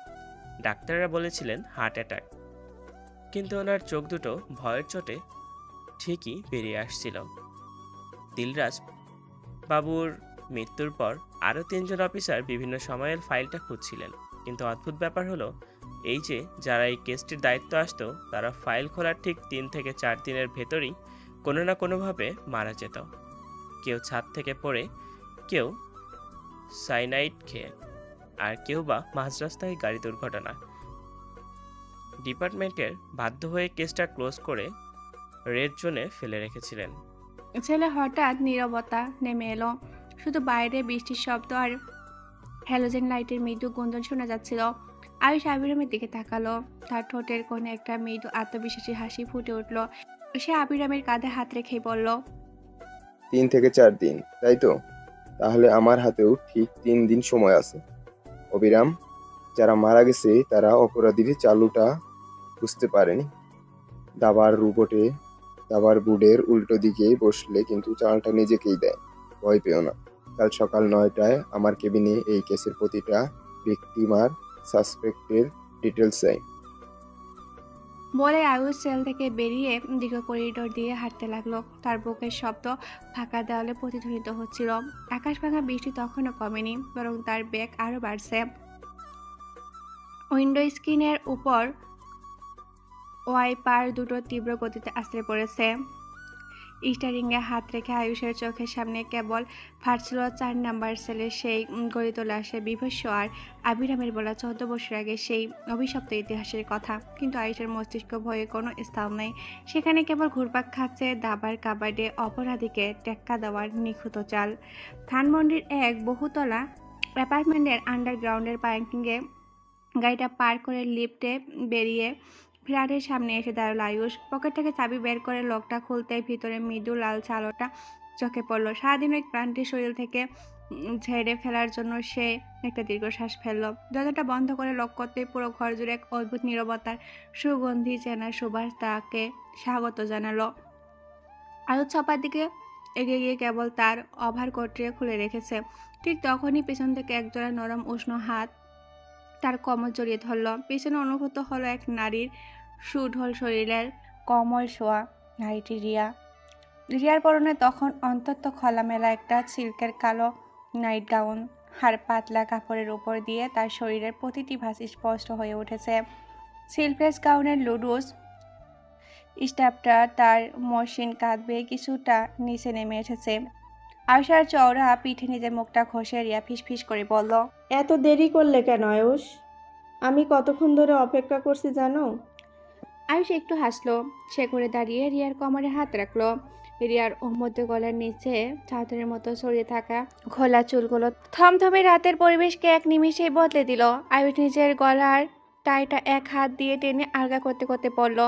S10: ডাক্তাররা বলেছিলেন হার্ট অ্যাটাক, কিন্তু ওনার চোখ দুটো ভয়ের চোটে ঠিকই বেরিয়ে আসছিল। দিলরাজ বাবুর মৃত্যুর পর আরও 3 জন অফিসার বিভিন্ন সময়ের ফাইলটা খুঁজছিলেন, কিন্তু অদ্ভুত ব্যাপার হলো এই যে যারা এই কেসটির দায়িত্ব আসতো তারা ফাইল খোলার ঠিক 3 থেকে 4 দিনের ভেতরই কোনো না কোনোভাবে মারা যেত। কেউ ছাদ থেকে পড়ে, কেউ সাইনাইড খেয়ে, আর কেউ বা মাঝ রাস্তায় গাড়ি দুর্ঘটনা। ডিপার্টমেন্টের বাধ্য হয়ে কেসটা ক্লোজ করে রেড জোনে ফেলে রেখেছিলেন।
S1: ছেলে হঠাৎ নীরবতা নেমে এলো। শুধু বাইরে বৃষ্টির শব্দ আর হ্যালোজেন লাইটের মৃদু গুঞ্জন শোনা যাচ্ছিল। আয়ুষ আবিরামের দিকে তাকালো। তার ঠোঁটের কোণে একটা মৃদু আত্মবিশ্বাসী হাসি ফুটে উঠল। সে আবিরামের কাঁধে হাত রেখেই বলল,
S9: 3 থেকে 4 দিন, তাই তো? তাহলে আমার হাতেও ঠিক 3 দিন সময় আছে। অবিরাম, যারা মারা গেছে তারা অপরাধীর চালুটা বুঝতে পারেনি। দাবার বুডের উল্টো দিকে বসলে কিন্তু চালটা নিজেকেই দেয়। ভয় পেও না। কাল সকাল 9টায় আমার কেবিনে এই কেসের প্রতিটা ভিকটিম আর সাসপেক্টের ডিটেলস চাই।
S1: বলে আয়ুষ সেল থেকে বেরিয়ে দীর্ঘ করিডোর দিয়ে হাঁটতে লাগলো। তার বুকের শব্দ ফাঁকা দেওয়ালে প্রতিধ্বনিত হচ্ছিল। আকাশ ভাঙা বৃষ্টি তখনও কমেনি, বরং তার বেগ আরো বাড়ছে। উইন্ডো স্ক্রিনের উপর ওয়াইপার দুটো তীব্র গতিতে আছড়ে পড়েছে। স্টারিংয়ে হাত রেখে আয়ুষের চোখের সামনে কেবল ফাটছিল 4 নাম্বার সেলের সেই গলিত লাশের বিভৎস আর আবিরামের বলা 14 বছর আগে সেই অভিশপ্ত ইতিহাসের কথা। কিন্তু আয়ুষের মস্তিষ্ক ভয়ে কোনো স্থান নেই। সেখানে কেবল ঘুরপাক খাচ্ছে দাবার কাবাডে অপরাধীকে টেক্কা দেওয়ার নিখুঁত চাল। ধানমন্ডির এক বহুতলা অ্যাপার্টমেন্টের আন্ডারগ্রাউন্ডের পার্কিংয়ে গাড়িটা পার করে লিফটে বেরিয়ে ফ্ল্যাটের সামনে এসে দাঁড়ালো আয়ুষ। পকেট থেকে চাবি বের করে লকটা খুলতেই ভিতরে মৃদু লালচে আলোটা চোখে পড়লো। সারাদিন ওই ক্লান্তি শরীর থেকে ঝেড়ে ফেলার জন্য সে একটা দীর্ঘশ্বাস ফেললো। দরজাটা বন্ধ করে লক করতেই পুরো ঘর জুড়ে এক অদ্ভুত নীরবতার সুগন্ধি চেনা সুবাস তাকে স্বাগত জানালো। আয়ুষ চাপার দিকে এগিয়ে গিয়ে কেবল তার ওভারকোটটি খুলে রেখেছে। ঠিক তখনই পেছন থেকে একজোড়া নরম উষ্ণ হাত তার কোমর জড়িয়ে ধরল। পেছনে অনুভূত হলো এক নারীর সুঢল শরীরের কোমল ছোঁয়া। নারীটি রিয়ার পরনে তখন অন্তত খোলামেলা একটা সিল্কের কালো নাইট গাউন, আর পাতলা কাপড়ের উপর দিয়ে তার শরীরের প্রতিটি ভাঁজ স্পষ্ট হয়ে উঠেছে। সিল্কলেস গাউনের লুডুস স্টাফটা তার মসৃণ কাঁধ বেয়ে কিছুটা নিচে নেমে এসেছে। আয়ুষার চওড়া পিঠে নিজের মুখটা ঘষে রিয়া ফিসফিস করে বলল,
S3: এত দেরি করলে কেন আয়ুষ? আমি কতক্ষণ ধরে অপেক্ষা করছি জানো?
S1: আয়ুষ একটু হাসলো। সে করে দাঁড়িয়ে রিয়ার কোমরে হাত রাখলো। রিয়ার মধ্য গলার নিচে চাদরের মতো ছড়িয়ে থাকা খোলা চুলগুলো থমথমে রাতের পরিবেশকে এক নিমিষেই বদলে দিল। আয়ুষ নিজের গলার টাইটা এক হাত দিয়ে টেনে আলগা করতে করতে পড়ল,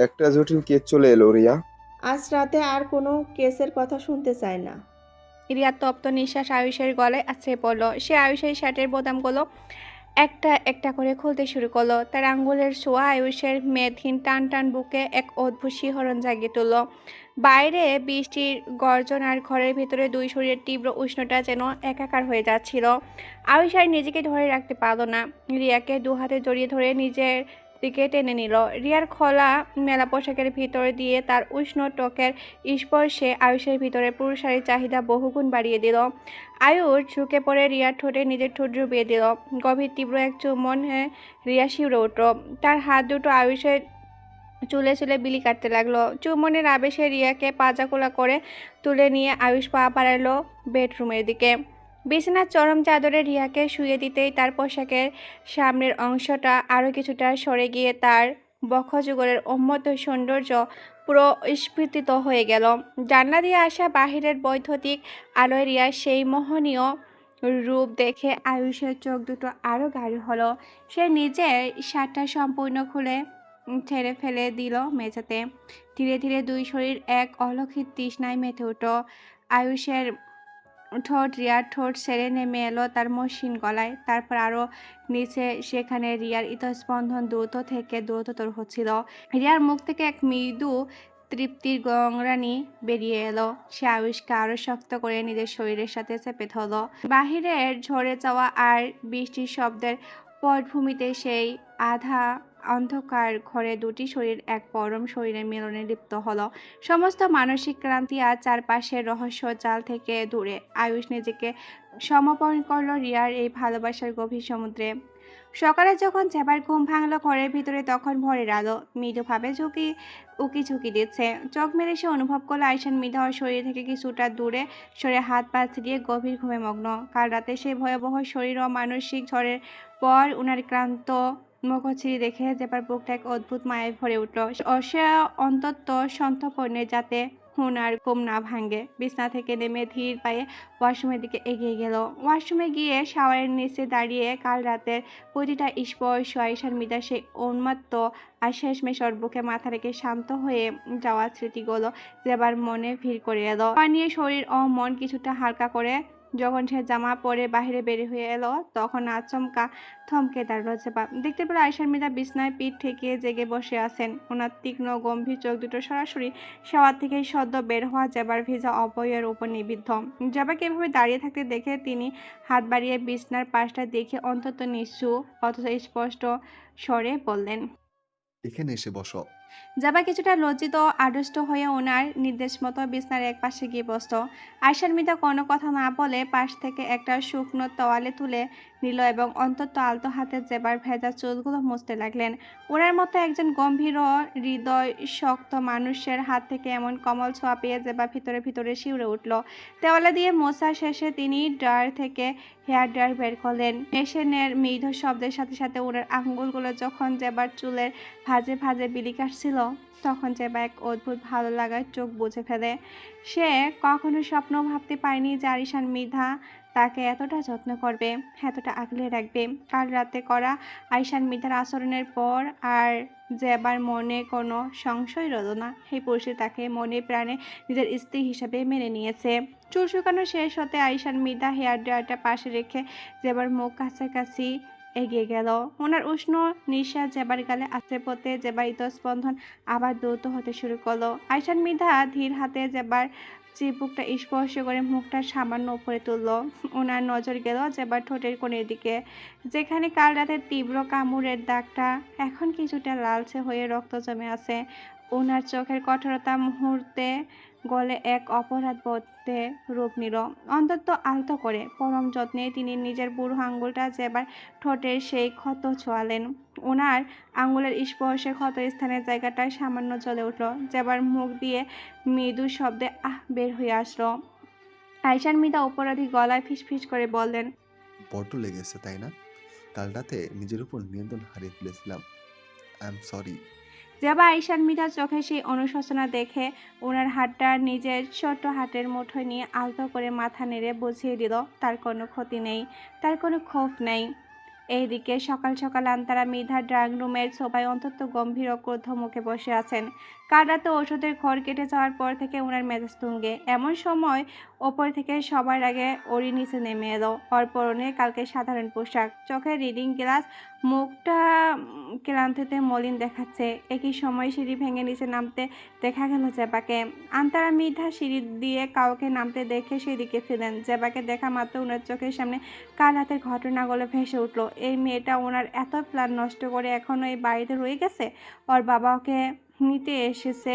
S9: একটা জটিল কেস চলে এলো রিয়া।
S3: আজ রাতে আর কোনো কেসের কথা শুনতে চাই না।
S1: রিয়ার তপ্ত নিঃশ্বাস আয়ুষের গলায় আছড়ে পড়ল। সে আয়ুষের শার্টের বোতামগুলো একটা একটা করে খুলতে শুরু করলো। তার আঙ্গুলের ছোঁয়া আয়ুষের মেদহীন টান টান বুকে এক অদ্ভুত শিহরণ জাগিয়ে তুলল। বাইরে বৃষ্টির গর্জন আর ঘরের ভিতরে দুই শরীরের তীব্র উষ্ণতা যেন একাকার হয়ে যাচ্ছিল। আয়ুষ আর নিজেকে ধরে রাখতে পারল না। রিয়াকে দু হাতে জড়িয়ে ধরে নিজের দিকে টেনে নিল। রিয়ার খোলা মেলা পোশাকের ভিতর দিয়ে তার উষ্ণ ত্বকের স্পর্শে আয়ুষের ভিতরে পুরুষারীর চাহিদা বহুগুণ বাড়িয়ে দিল। আয়ুষ ঝুঁকে পড়ে রিয়ার ঠোঁটে নিজের ঠোঁট ডুবিয়ে দিল। গভীর তীব্র এক চুম্বনে রিয়া শিউরে উঠল। তার হাত দুটো আয়ুষের চুলে চুলে বিলি কাটতে লাগলো। চুম্বনের আবেশে রিয়াকে পাজাকোলা করে তুলে নিয়ে আয়ুষ পা বাড়ালো বেডরুমের দিকে। বিছানার চরম চাদরে রিয়াকে শুয়ে দিতেই তার পোশাকের সামনের অংশটা আরও কিছুটা সরে গিয়ে তার বক্ষযুগলের উন্মত্ত সৌন্দর্য পুরো স্ফীতিত হয়ে গেল। জানলা দিয়ে আসা বাহিরের বৈদ্যুতিক আলোয় রিয়ার সেই মোহনীয় রূপ দেখে আয়ুষের চোখ দুটো আরও গাঢ় হলো। সে নিজের শার্টটা সম্পূর্ণ খুলে ছেড়ে ফেলে দিল মেঝেতে। ধীরে ধীরে দুই শরীর এক অলৌকিক তৃষ্ণায় মেতে উঠল। আয়ুষের ঠোঁট রিয়ার ঠোঁট সেরে নেমে এলো তার মসৃণ গলায়। তারপর আরো নিচে, সেখানে রিয়ার ইতস্পন্দন দ্রুত থেকে দ্রুততর হচ্ছিল। রিয়ার মুখ থেকে এক মৃদু তৃপ্তির গংরানি বেরিয়ে এলো। সে আয়ুষকে আরো শক্ত করে নিজের শরীরের সাথে চেপে ধরল। বাহিরের ঝরে যাওয়া আর বৃষ্টির শব্দের পটভূমিতে সেই আধা অন্ধকার ঘরে দুটি শরীর এক পরম শরীরের মিলনে লিপ্ত হলো। সমস্ত মানসিক ক্লান্তি আর চারপাশের রহস্য জাল থেকে দূরে আয়ুষ নিজেকে সমর্পণ করলো রিয়ার এই ভালোবাসার গভীর সমুদ্রে। সকালে যখন জেবার ঘুম ভাঙলো ঘরের ভিতরে, তখন ভোরের আলো মৃদুভাবে উকি ঝুঁকি দিচ্ছে। চোখ মেলে সে অনুভব করলো আয়শান মৃধা ওর শরীর থেকে কিছুটা দূরে সরে হাত পা ছিটিয়ে গভীর ঘুমে মগ্ন। কাল রাতে সেই ভয়াবহ শরীর ও মানসিক ঝড়ের পর উনার ক্লান্ত মুখশ্রী দেখে জেবার বুকটা এক অদ্ভুত মায়ায় ভরে উঠল। সে অন্তত সন্তর্পণে যাতে হুনার ঘুম না ভাঙে বিছনা থেকে নেমে ধীর পায়ে ওয়াশরুমের দিকে এগিয়ে গেল। ওয়াশরুমে গিয়ে শাওয়ারের নিচে দাঁড়িয়ে কাল রাতের প্রতিটা স্পর্শ আয়শান মৃধা সেই উন্মত্ত আর শেষমেশ ওর বুকে মাথা রেখে শান্ত হয়ে যাওয়া স্মৃতিগুলো জেবার মনে ভিড় করে এলো। পানিয়ে শরীর ও মন কিছুটা হালকা করে যখন সে জামা পরে বাইরে বের হয়ে এলো, তখন আচমকা থমকে দাঁড়ালো জেবা। দেখতে পেল আয়শান মৃধা বিছনায় পিঠ ঠেকিয়ে জেগে বসে আছেন। ওনার তীক্ষ্ণ গম্ভীর চোখ দুটো সরাসরি শাওয়ার থেকে সদ্য বের হওয়া জেবার ভেজা অবয়বের উপর নিবিদ্ধ। জেবাকে এভাবে দাঁড়িয়ে থাকতে দেখে তিনি হাত বাড়িয়ে বিছনার পাশটা দেখে অন্তত নিচু অথচ স্পষ্ট স্বরে বললেন,
S6: এখানে এসে বসো।
S1: জাবা কিছুটা লজ্জিত ও আড়ষ্ট হয়ে ওনার নির্দেশ মতো বিছনার এক পাশে গিয়ে বসত। আয়শান মৃধা কোনো কথা না বলে পাশ থেকে একটা শুকনো তোয়ালে তুলে নিল এবং অন্তত আলতো হাতে জেবার ভেজা চুলগুলো মুছতে লাগলেন। ওনার মতো একজন গম্ভীর ও হৃদয় শক্ত মানুষের হাত থেকে এমন কমল ছোঁয়া পেয়ে জেবা ভিতরে ভিতরে শিউরে উঠল। তেওয়ালা দিয়ে মোছা শেষে তিনি ড্রয়ার থেকে হেয়ার ড্রয়ার বের করলেন। মেশিনের মৃদু শব্দের সাথে সাথে ওনার আঙ্গুলগুলো যখন জেবার চুলের ভাঁজে ভাঁজে বিলি কাটছিল, তখন জেবা এক অদ্ভুত ভালো লাগার চোখ বুঝে ফেলে। সে কখনো স্বপ্ন ভাবতে পারেনি যে আরিশান মৃধা তাকে এতটা যত্ন করবে, এতটা আগলে রাখবে। কাল রাতে করা আরিশান মৃধার আচরণের পর আর জেবার মনে কোনো সংশয় রইল না। এই পুরুষই তাকে মনে প্রাণে নিজের স্ত্রী হিসেবে মেনে নিয়েছে। চুল শুকানো শেষ হতে আরিশান মৃধা হেয়ার ড্রায়ারটা পাশে রেখে জেবার মুখ কাছাকাছি এগিয়ে গেল। ওনার উষ্ণ নিঃশ্বাস জেবার গালে আছড়ে পড়তে জেবার হৃদস্পন্দন আবার দ্রুত হতে শুরু করলো। আয়শান মৃধা ধীর হাতে জেবার চিবুকটা স্পর্শ করে মুখটা সামান্য উপরে তুলল। ওনার নজর গেল জেবার ঠোঁটের কোণের দিকে, যেখানে কাল রাতের তীব্র কামড়ের দাগটা এখন কিছুটা লালচে হয়ে রক্ত জমে আছে। ওনার চোখের কঠোরতা মুহূর্তে গলে এক অপরাধ বোধে রূপ নিল। অন্তত আলতো করে পরম যত্নে তিনি নিজের বুড়ো আঙ্গুলটা জেবার ঠোঁটের সেই ক্ষত ছোঁয়ালেন। ওনার আঙ্গুলের স্পর্শে ক্ষত স্থানের জায়গাটায় সামান্য জ্বলে উঠল। জেবার মুখ দিয়ে মৃদু শব্দে আহ বের হয়ে আসলো। আয়শান মৃধা অপরাধী গলায় ফিসফিস করে বললেন,
S6: বড্ড লেগেছে তাই না? কাল রাতে নিজের উপর নিয়ন্ত্রণ হারিয়ে ফেলেছিলাম। I am sorry.
S1: Zeba Ayshan মৃধার চোখে সেই অনুশোচনা দেখে ওনার হাতটা নিজের ছোট্ট হাতের মুঠোয় নিয়ে আলতো করে মাথা নেড়ে বুঝিয়ে দিল তার কোনো ক্ষতি নেই, তার কোনো ক্ষোভ নেই। এইদিকে সকাল সকাল আন্তারা মৃধা ড্রয়িং রুমের সোফায় অত্যন্ত গম্ভীর ও ক্রুদ্ধ মুখে বসে আছেন। কাল রাতে ওষুধের ঘর কেটে যাওয়ার পর থেকে ওনার মেজাজ তুঙ্গে। এমন সময় ওপর থেকে সবার আগে ওরই নিচে নেমে এলো। ওর পরনে কালকে সাধারণ পোশাক, চোখে রিডিং গ্লাস, মুখটা ক্লান্তিতে মলিন দেখাচ্ছে। একই সময় সিঁড়ি ভেঙে নিচে নামতে দেখা গেল জেবাকে। আন্তারা মৃধা সিঁড়ি দিয়ে কাউকে নামতে দেখে সেদিকে ফিরলেন। জেবাকে দেখা মাত্র ওনার চোখের সামনে কাল রাতের ঘটনাগুলো ভেসে উঠলো। এই মেয়েটা ওনার এত প্ল্যান নষ্ট করে এখনো এই বাড়িতে রয়ে গেছে। ওর বাবা ওকে নিতে এসেছে,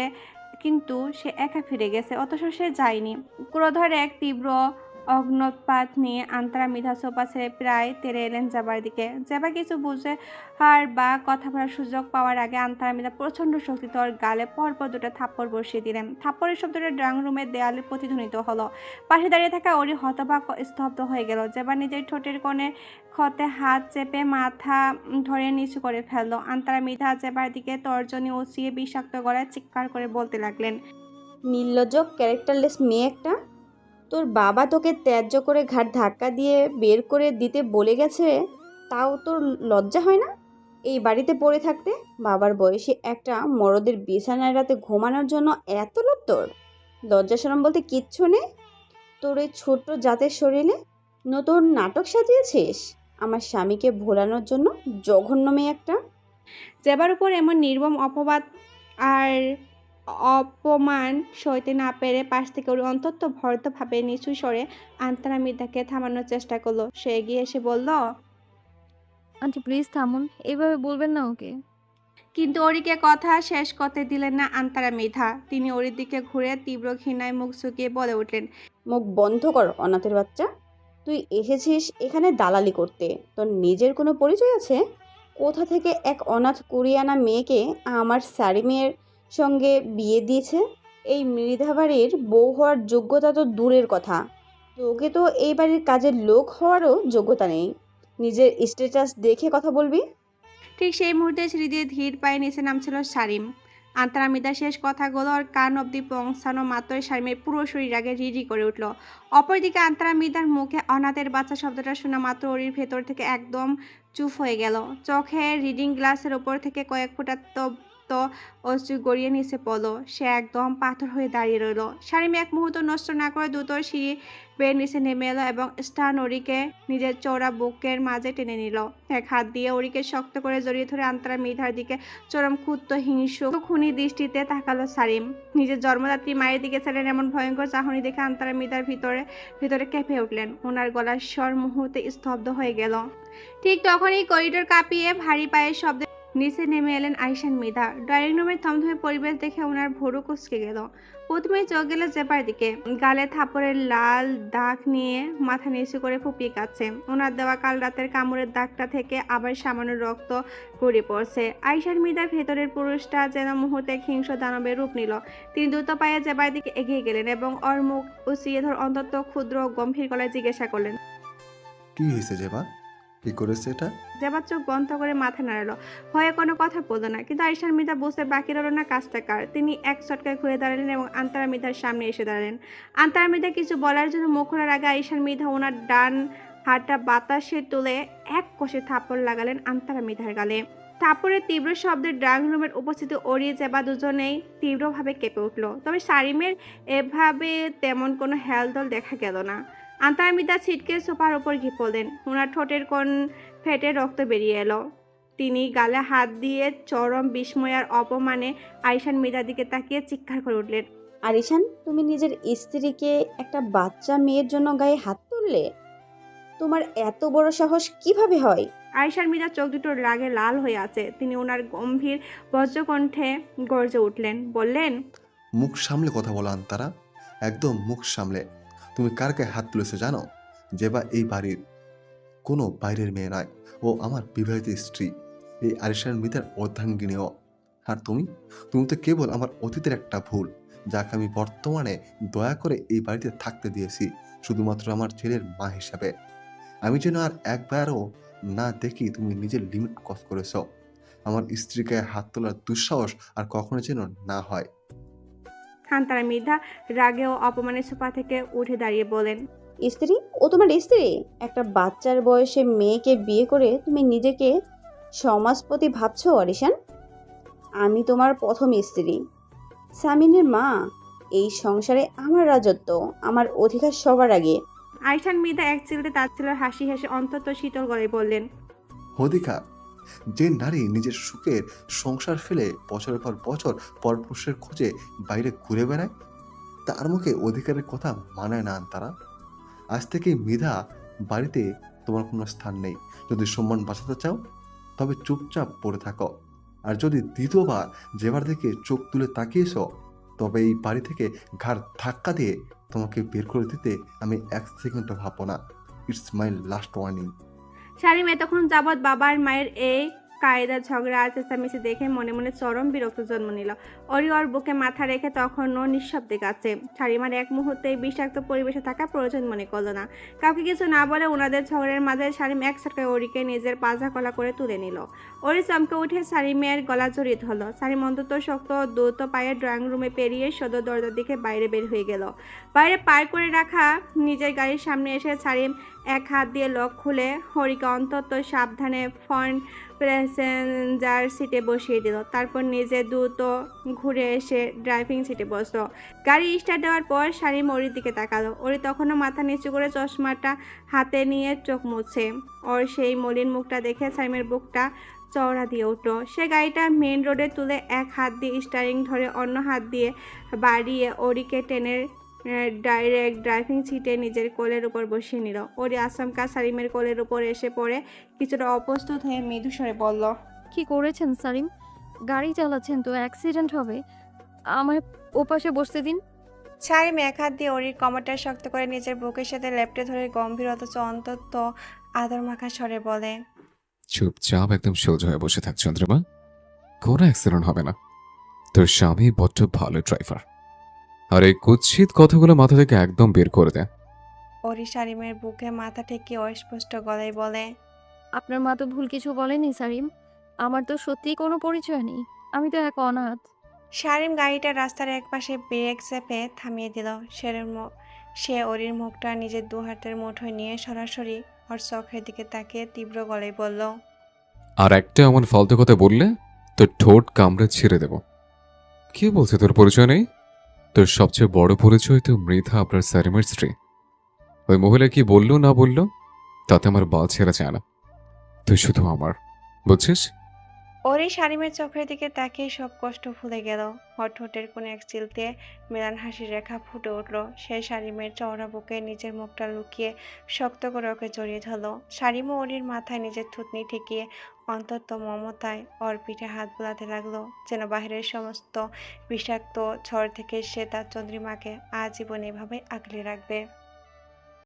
S1: কিন্তু সে একা ফিরে গেছে, অথচ সে যায়নি। ক্রোধের এক তীব্র অগ্নপাত নিয়ে আন্তারা মৃধা সোফা ছেড়ে প্রায় তেড়ে এলেন জেবার দিকে। জেবা কিছু বুঝে আর বা কথা বলার সুযোগ পাওয়ার আগে আন্তারা মৃধা প্রচণ্ড শক্তিতে ওর গালে পরপর দুটো থাপ্পড় বসিয়ে দিলেন। থাপ্পড়ের শব্দটা ড্রয়িং রুমের দেয়ালে প্রতিধ্বনিত হলো। পাশে দাঁড়িয়ে থাকা ওরই হতবাক স্তব্ধ হয়ে গেল। জেবা নিজের ঠোঁটের কোণে ক্ষতে হাত চেপে মাথা ধরে নিচু করে ফেললো। আন্তারা মৃধা জেবার দিকে তর্জনী উঁচিয়ে বিষাক্ত গলায় চিৎকার করে বলতে লাগলেন,
S3: নির্লজ্জ ক্যারেক্টারলেস মেয়ে একটা! তোর বাবা তোকে ত্যায্য করে ঘাট ধাক্কা দিয়ে বের করে দিতে বলে গেছে, তাও তোর লজ্জা হয় না এই বাড়িতে পড়ে থাকতে? বাবার বয়সী একটা মরদের বিছানায় রাতে ঘুমানোর জন্য এত লোভ তোর? লজ্জা শরম বলতে কিচ্ছু নেই? তোর এই ছোট্ট জাতের শরীরে নতুন নাটক সাজিয়েছিস আমার স্বামীকে ভোলানোর জন্য? জঘন্য মেয়ে একটা।
S1: জেবার উপর এমন নির্মম অপবাদ আর অপমান সইতে না পেরে পাশ থেকে ওর অন্তত ভদ্রভাবে নিচু স্বরে আন্তরা মৃধাকে থামানোর চেষ্টা করলো। সে এগিয়ে এসে বলল,
S4: আন্টি প্লিজ থামুন, এইভাবে বলবেন না ওকে।
S1: কিন্তু ওরিকে কথা শেষ করতে দিলেন না আন্তরা মৃধা। তিনি ওরির দিকে ঘুরে তীব্র ঘৃণায় মুখ শুকিয়ে বলে উঠলেন,
S3: মুখ বন্ধ কর অনাথের বাচ্চা। তুই এসেছিস এখানে দালালি করতে, তোর নিজের কোনো পরিচয় আছে? কোথা থেকে এক অনাথ কুড়িয়ে আনা মেয়েকে আমার সারিমের সঙ্গে বিয়ে দিয়েছে? এই মৃধা বাড়ির বউ হওয়ার যোগ্যতা তো দূরের কথা, তোকে তো এই বাড়ির কাজের লোক হওয়ারও যোগ্যতা নেই। নিজের স্ট্যাটাস দেখে কথা বলবি।
S1: ঠিক সেই মুহূর্তে সিঁড়ি দিয়ে ধীর পায়ে নিচে নামছিল সারিম। আন্তরা মৃধা শেষ কথাগুলো ওর কান অব্দি পৌঁছানো মাত্রই সারিমের পুরো শরীর আগে রিরি করে উঠল। অপরদিকে আন্তরা মৃধার মুখে অনাথের বাচ্চা শব্দটা শোনা মাত্র ওর ভেতর থেকে একদম চুপ হয়ে গেল। চোখের রিডিং গ্লাসের ওপর থেকে কয়েক ফোঁটা তপ্ত অশ্রু গড়িয়ে নিচে পড়লো। সে একদম পাথর হয়ে দাঁড়িয়ে রইল। সারিম এক মুহূর্ত নষ্ট না করে দ্রুত সিঁড়ি বেয়ে নিচে নেমে এলো এবং স্টান ওরিকে নিজের চওড়া বুকের মাঝে টেনে নিল। এক হাত দিয়ে ওরিকে শক্ত করে জড়িয়ে ধরে আন্তরা মৃধার দিকে চরম ক্ষুব্ধ হিংস্র খুনি দৃষ্টিতে তাকালো সারিম। নিজের জন্মদাত্রী মায়ের দিকে ছিলেন এমন ভয়ঙ্কর চাহনি দেখে আন্তরা মৃধার ভিতরে কেঁপে উঠলেন। ওনার গলার স্বর মুহূর্তে স্তব্ধ হয়ে গেল। ঠিক তখনই করিডোর কাঁপিয়ে ভারী পায়ের শব্দে নিচে নেমে এলেন আরিশান মৃধা। ড্রয়িং রুমের থমথমে পরিবেশ দেখে ওনার ভোরু কুঁচকে গেল। প্রথমেই চোখ গেল জেপার দিকে। গালে থাপড়ের লাল দাগ নিয়ে মাথা নিচু করে ফুপিয়ে কাচ্ছে। ওনার দেওয়া কাল রাতের কামড়ের দাগটা থেকে আবার সামান্য রক্ত গড়িয়ে পড়ছে। আরিশান মৃধার ভেতরের পুরুষটা যেন মুহূর্তে হিংস্র দানবের রূপ নিল। তিনি দ্রুত পায়ে জেপার দিকে এগিয়ে গেলেন এবং ওর মুখ উঁচিয়ে ধরে অন্তত ক্ষুদ্র ও গম্ভীর গলায় জিজ্ঞাসা করলেন,
S6: কি হয়েছে জেবা? কি করেছে এটা?
S1: জেবার চোখ বন্ধ করে মাথা নাড়ালো। ভয়ে কোনো কথা বললো না। কিন্তু আরিশান মৃধা বুঝতে বাকি রইল না কাজটা কার। তিনি এক ছটকায় ঘুরে দাঁড়ালেন এবং আন্তরা মৃধার সামনে এসে দাঁড়ালেন। আন্তরা মৃধা কিছু বলার জন্য মুখ খোলার আগে আরিশান মৃধা ওনার ডান হাতটা বাতাসে তুলে এক কষে থাপ্পড় লাগালেন আন্তরা মৃধার গালে। থাপ্পড়ের তীব্র শব্দে ড্রয়িং রুমের উপস্থিত ওরি জেবা দুজনেই তীব্রভাবে কেঁপে উঠল। তবে সারিমের এভাবে তেমন কোনো হেলদোল দেখা গেল না। আন্তরা মৃধা ছিটকে সোফার ওপর ঘি পড়লেন। ওনার ঠোঁটের কোণ ফেটে রক্ত বেরিয়ে এলো। তিনি গালে হাত দিয়ে চরম বিস্ময় আর অপমানে আরিশান মৃধার দিকে তাকিয়ে চিৎকার করে উঠলেন,
S3: আরিশান, তুমি নিজের স্ত্রীকে একটা বাচ্চা মেয়ের জন্য গায়ে হাত তুললে? তোমার এত বড় সাহস কিভাবে হয়?
S1: আরিশান মৃধার চোখ দুটো রাগে লাল হয়ে আছে। তিনি ওনার গম্ভীর বজ্রকণ্ঠে গর্জে উঠলেন, বললেন,
S6: মুখ সামলে কথা বলো আন্তারা, একদম মুখ সামলে। তুমি কার গায়ে হাত তুলেছো জানো? জেবা এই বাড়ির কোনো বাইরের মেয়ে নয়, ও আমার বিবাহিত স্ত্রী, এই আরিশান মৃধার অর্ধাঙ্গিনীও। আর তুমি তুমি তো কেবল আমার অতীতের একটা ভুল, যাকে আমি বর্তমানে দয়া করে এই বাড়িতে থাকতে দিয়েছি শুধুমাত্র আমার ছেলের মা হিসাবে। আমি যেন আর একবারও না দেখি তুমি নিজের লিমিট ক্রস করেছ। আমার স্ত্রীকে হাত তোলার দুঃসাহস আর কখনো যেন না হয়।
S1: আন্তরা মৃধা রাগে ও অপমানে সোফা থেকে উঠে দাঁড়িয়ে বলেন,
S3: স্ত্রী? ও তোমার স্ত্রী? একটা বাচ্চার বয়সে মেয়েকে বিয়ে করে তুমি নিজেকে সমাজপতি ভাবছো আরিশান? আমি তোমার প্রথম স্ত্রী, সামিনের মা। এই সংসারে আমার রাজত্ব, আমার অধিকার সবার আগে।
S1: আরিশান মৃধা এক চিলতে তাচ্ছিল্যের হাসি হেসে অন্তত শীতল গলায় বললেন,
S6: অধিকার? যে নারী নিজের সুখের সংসার ফেলে বছরের পর বছর পরপুরুষের খোঁজে বাইরে ঘুরে বেড়ায়, তার মুখে অধিকারের কথা মানায় না তারা। আজ থেকে মৃধা বাড়িতে তোমার কোনো স্থান নেই। যদি সম্মান বাঁচাতে চাও তবে চুপচাপ পড়ে থাকো। আর যদি দ্বিতীয়বার যেবার দিকে চোখ তুলে তাকিয়েছ, তবে এই বাড়ি থেকে ঘাড় ধাক্কা দিয়ে তোমাকে বের করে দিতে আমি এক সেকেন্ডও ভাববো না। It's my last warning.
S1: Sarim এতক্ষণ যাবৎ বাবার মায়ের এই কায়দা ঝগড়া আর চেঁচামেচি দেখে মনে মনে চরম বিরক্ত জন্ম নিল। ওরি ওর বুকে মাথা রেখে তখনও নিঃশব্দে কাছে। সারিমার এক মুহূর্তে এই বিষাক্ত পরিবেশে থাকা প্রয়োজন মনে করলো না। কাউকে কিছু না বলে ওনাদের ঝগড়ার মাঝে সারিম এক ছটকায় ওরিকে নিজের পাজা কলা করে তুলে নিল। ওরি চমকে উঠে সারিমের গলা জড়িয়ে ধরল। সারিম অন্তত শক্ত দ্রুত পায়ে ড্রয়িং রুমে পেরিয়ে সদর দরজার দিকে বাইরে বের হয়ে গেল। বাইরে পার করে রাখা নিজের গাড়ির সামনে এসে সারিম এক হাত দিয়ে লক খুলে হরিকে অন্তত সাবধানে ফ্রন্ট প্যাসেঞ্জার সিটে বসিয়ে দিল। তারপর নিজে দ্রুত ঘুরে এসে ড্রাইভিং সিটে বসলো। গাড়ি স্টার্ট দেওয়ার পর শারীম ওরির দিকে তাকালো। ওরি তখনও মাথা নিচু করে চশমাটা হাতে নিয়ে চোখ মুছে। ওর সেই মলিন মুখটা দেখে শারীমের বুকটা চওড়া দিয়ে উঠল। সে গাড়িটা মেন রোডে তুলে এক হাত দিয়ে স্টারিং ধরে অন্য হাত দিয়ে বাড়িয়ে ওরিকে টেনে ডাইরেক্ট ড্রাইভিং সিটে নিজের কোলের উপর বসিয়ে নিল। ওরি আচমকা শারীমের কোলের উপর এসে পড়ে কিছুটা অপ্রস্তুত হয়ে মৃদু স্বরে বলল,
S4: কি করেছেন সারিম? গাড়ি চালাচ্ছেন তো, অ্যাক্সিডেন্ট হবে। আমায় ওপাশে বসতে দিন।
S1: শারীম এক হাত দিয়ে ওরির কোমরটা শক্ত করে নিজের বুকের সাথে লেপ্টে ধরে গম্ভীর অথচ অন্তত আদর মাখা স্বরে বলে,
S2: চুপচাপ একদম সোজা হয়ে বসে থাক চন্দ্রিমা। কোনো অ্যাক্সিডেন্ট হবে না। তোর স্বামী বড্ড ভালো ড্রাইভার। আর এই কুৎসিত কথাগুলো মাথা থেকে একদম বের করে দে।
S1: ওরি শারীমের বুকে মাথা ঠেকিয়ে অস্পষ্ট গলায় বলে,
S4: আপনার মা তো ভুল কিছু বলেনি সারিম। আমার তো সত্যিই কোনো পরিচয় নেই। আমি তো এক অনাথ।
S1: শারীম গাড়িটা রাস্তার একপাশে ব্রেক চেপে থামিয়ে দিল। সে ওরির মুখটা নিজের দু হাতের মুঠোয় নিয়ে সরাসরি ওর চোখের দিকে তাকিয়ে তীব্র গলায় বলল,
S2: আর একটা এমন ফালতু কথা বললে তোর ঠোঁট কামড়ে ছিঁড়ে দেব। কে বলছে তোর পরিচয় নেই? তোর সবচেয়ে বড় পরিচয় তো মৃধা, আপনার স্যারিমের স্ত্রী। ওই মহিলা কি বললো না বললো তাতে আমার বাল ছেঁড়া যায় না। তুই শুধু আমার, বুঝছিস?
S1: ওরি শারীমের চোখের দিকে তাকিয়ে সব কষ্ট ভুলে গেল। ঠোঁটের কোণে এক চিলতে ম্লান হাসির রেখা ফুটে উঠল। সে শারীমের চওড়া বুকে নিজের মুখটা লুকিয়ে শক্ত করে ওকে জড়িয়ে ধরল। শারীমও ওরির মাথায় নিজের থুতনি ঠেকিয়ে অন্তত মমতায় ওর পিঠে হাত বোলাতে লাগলো, যেন বাহিরের সমস্ত বিষাক্ত ঝড় থেকে সে তার চন্দ্রিমাকে আজীবন এভাবে আগলে রাখবে।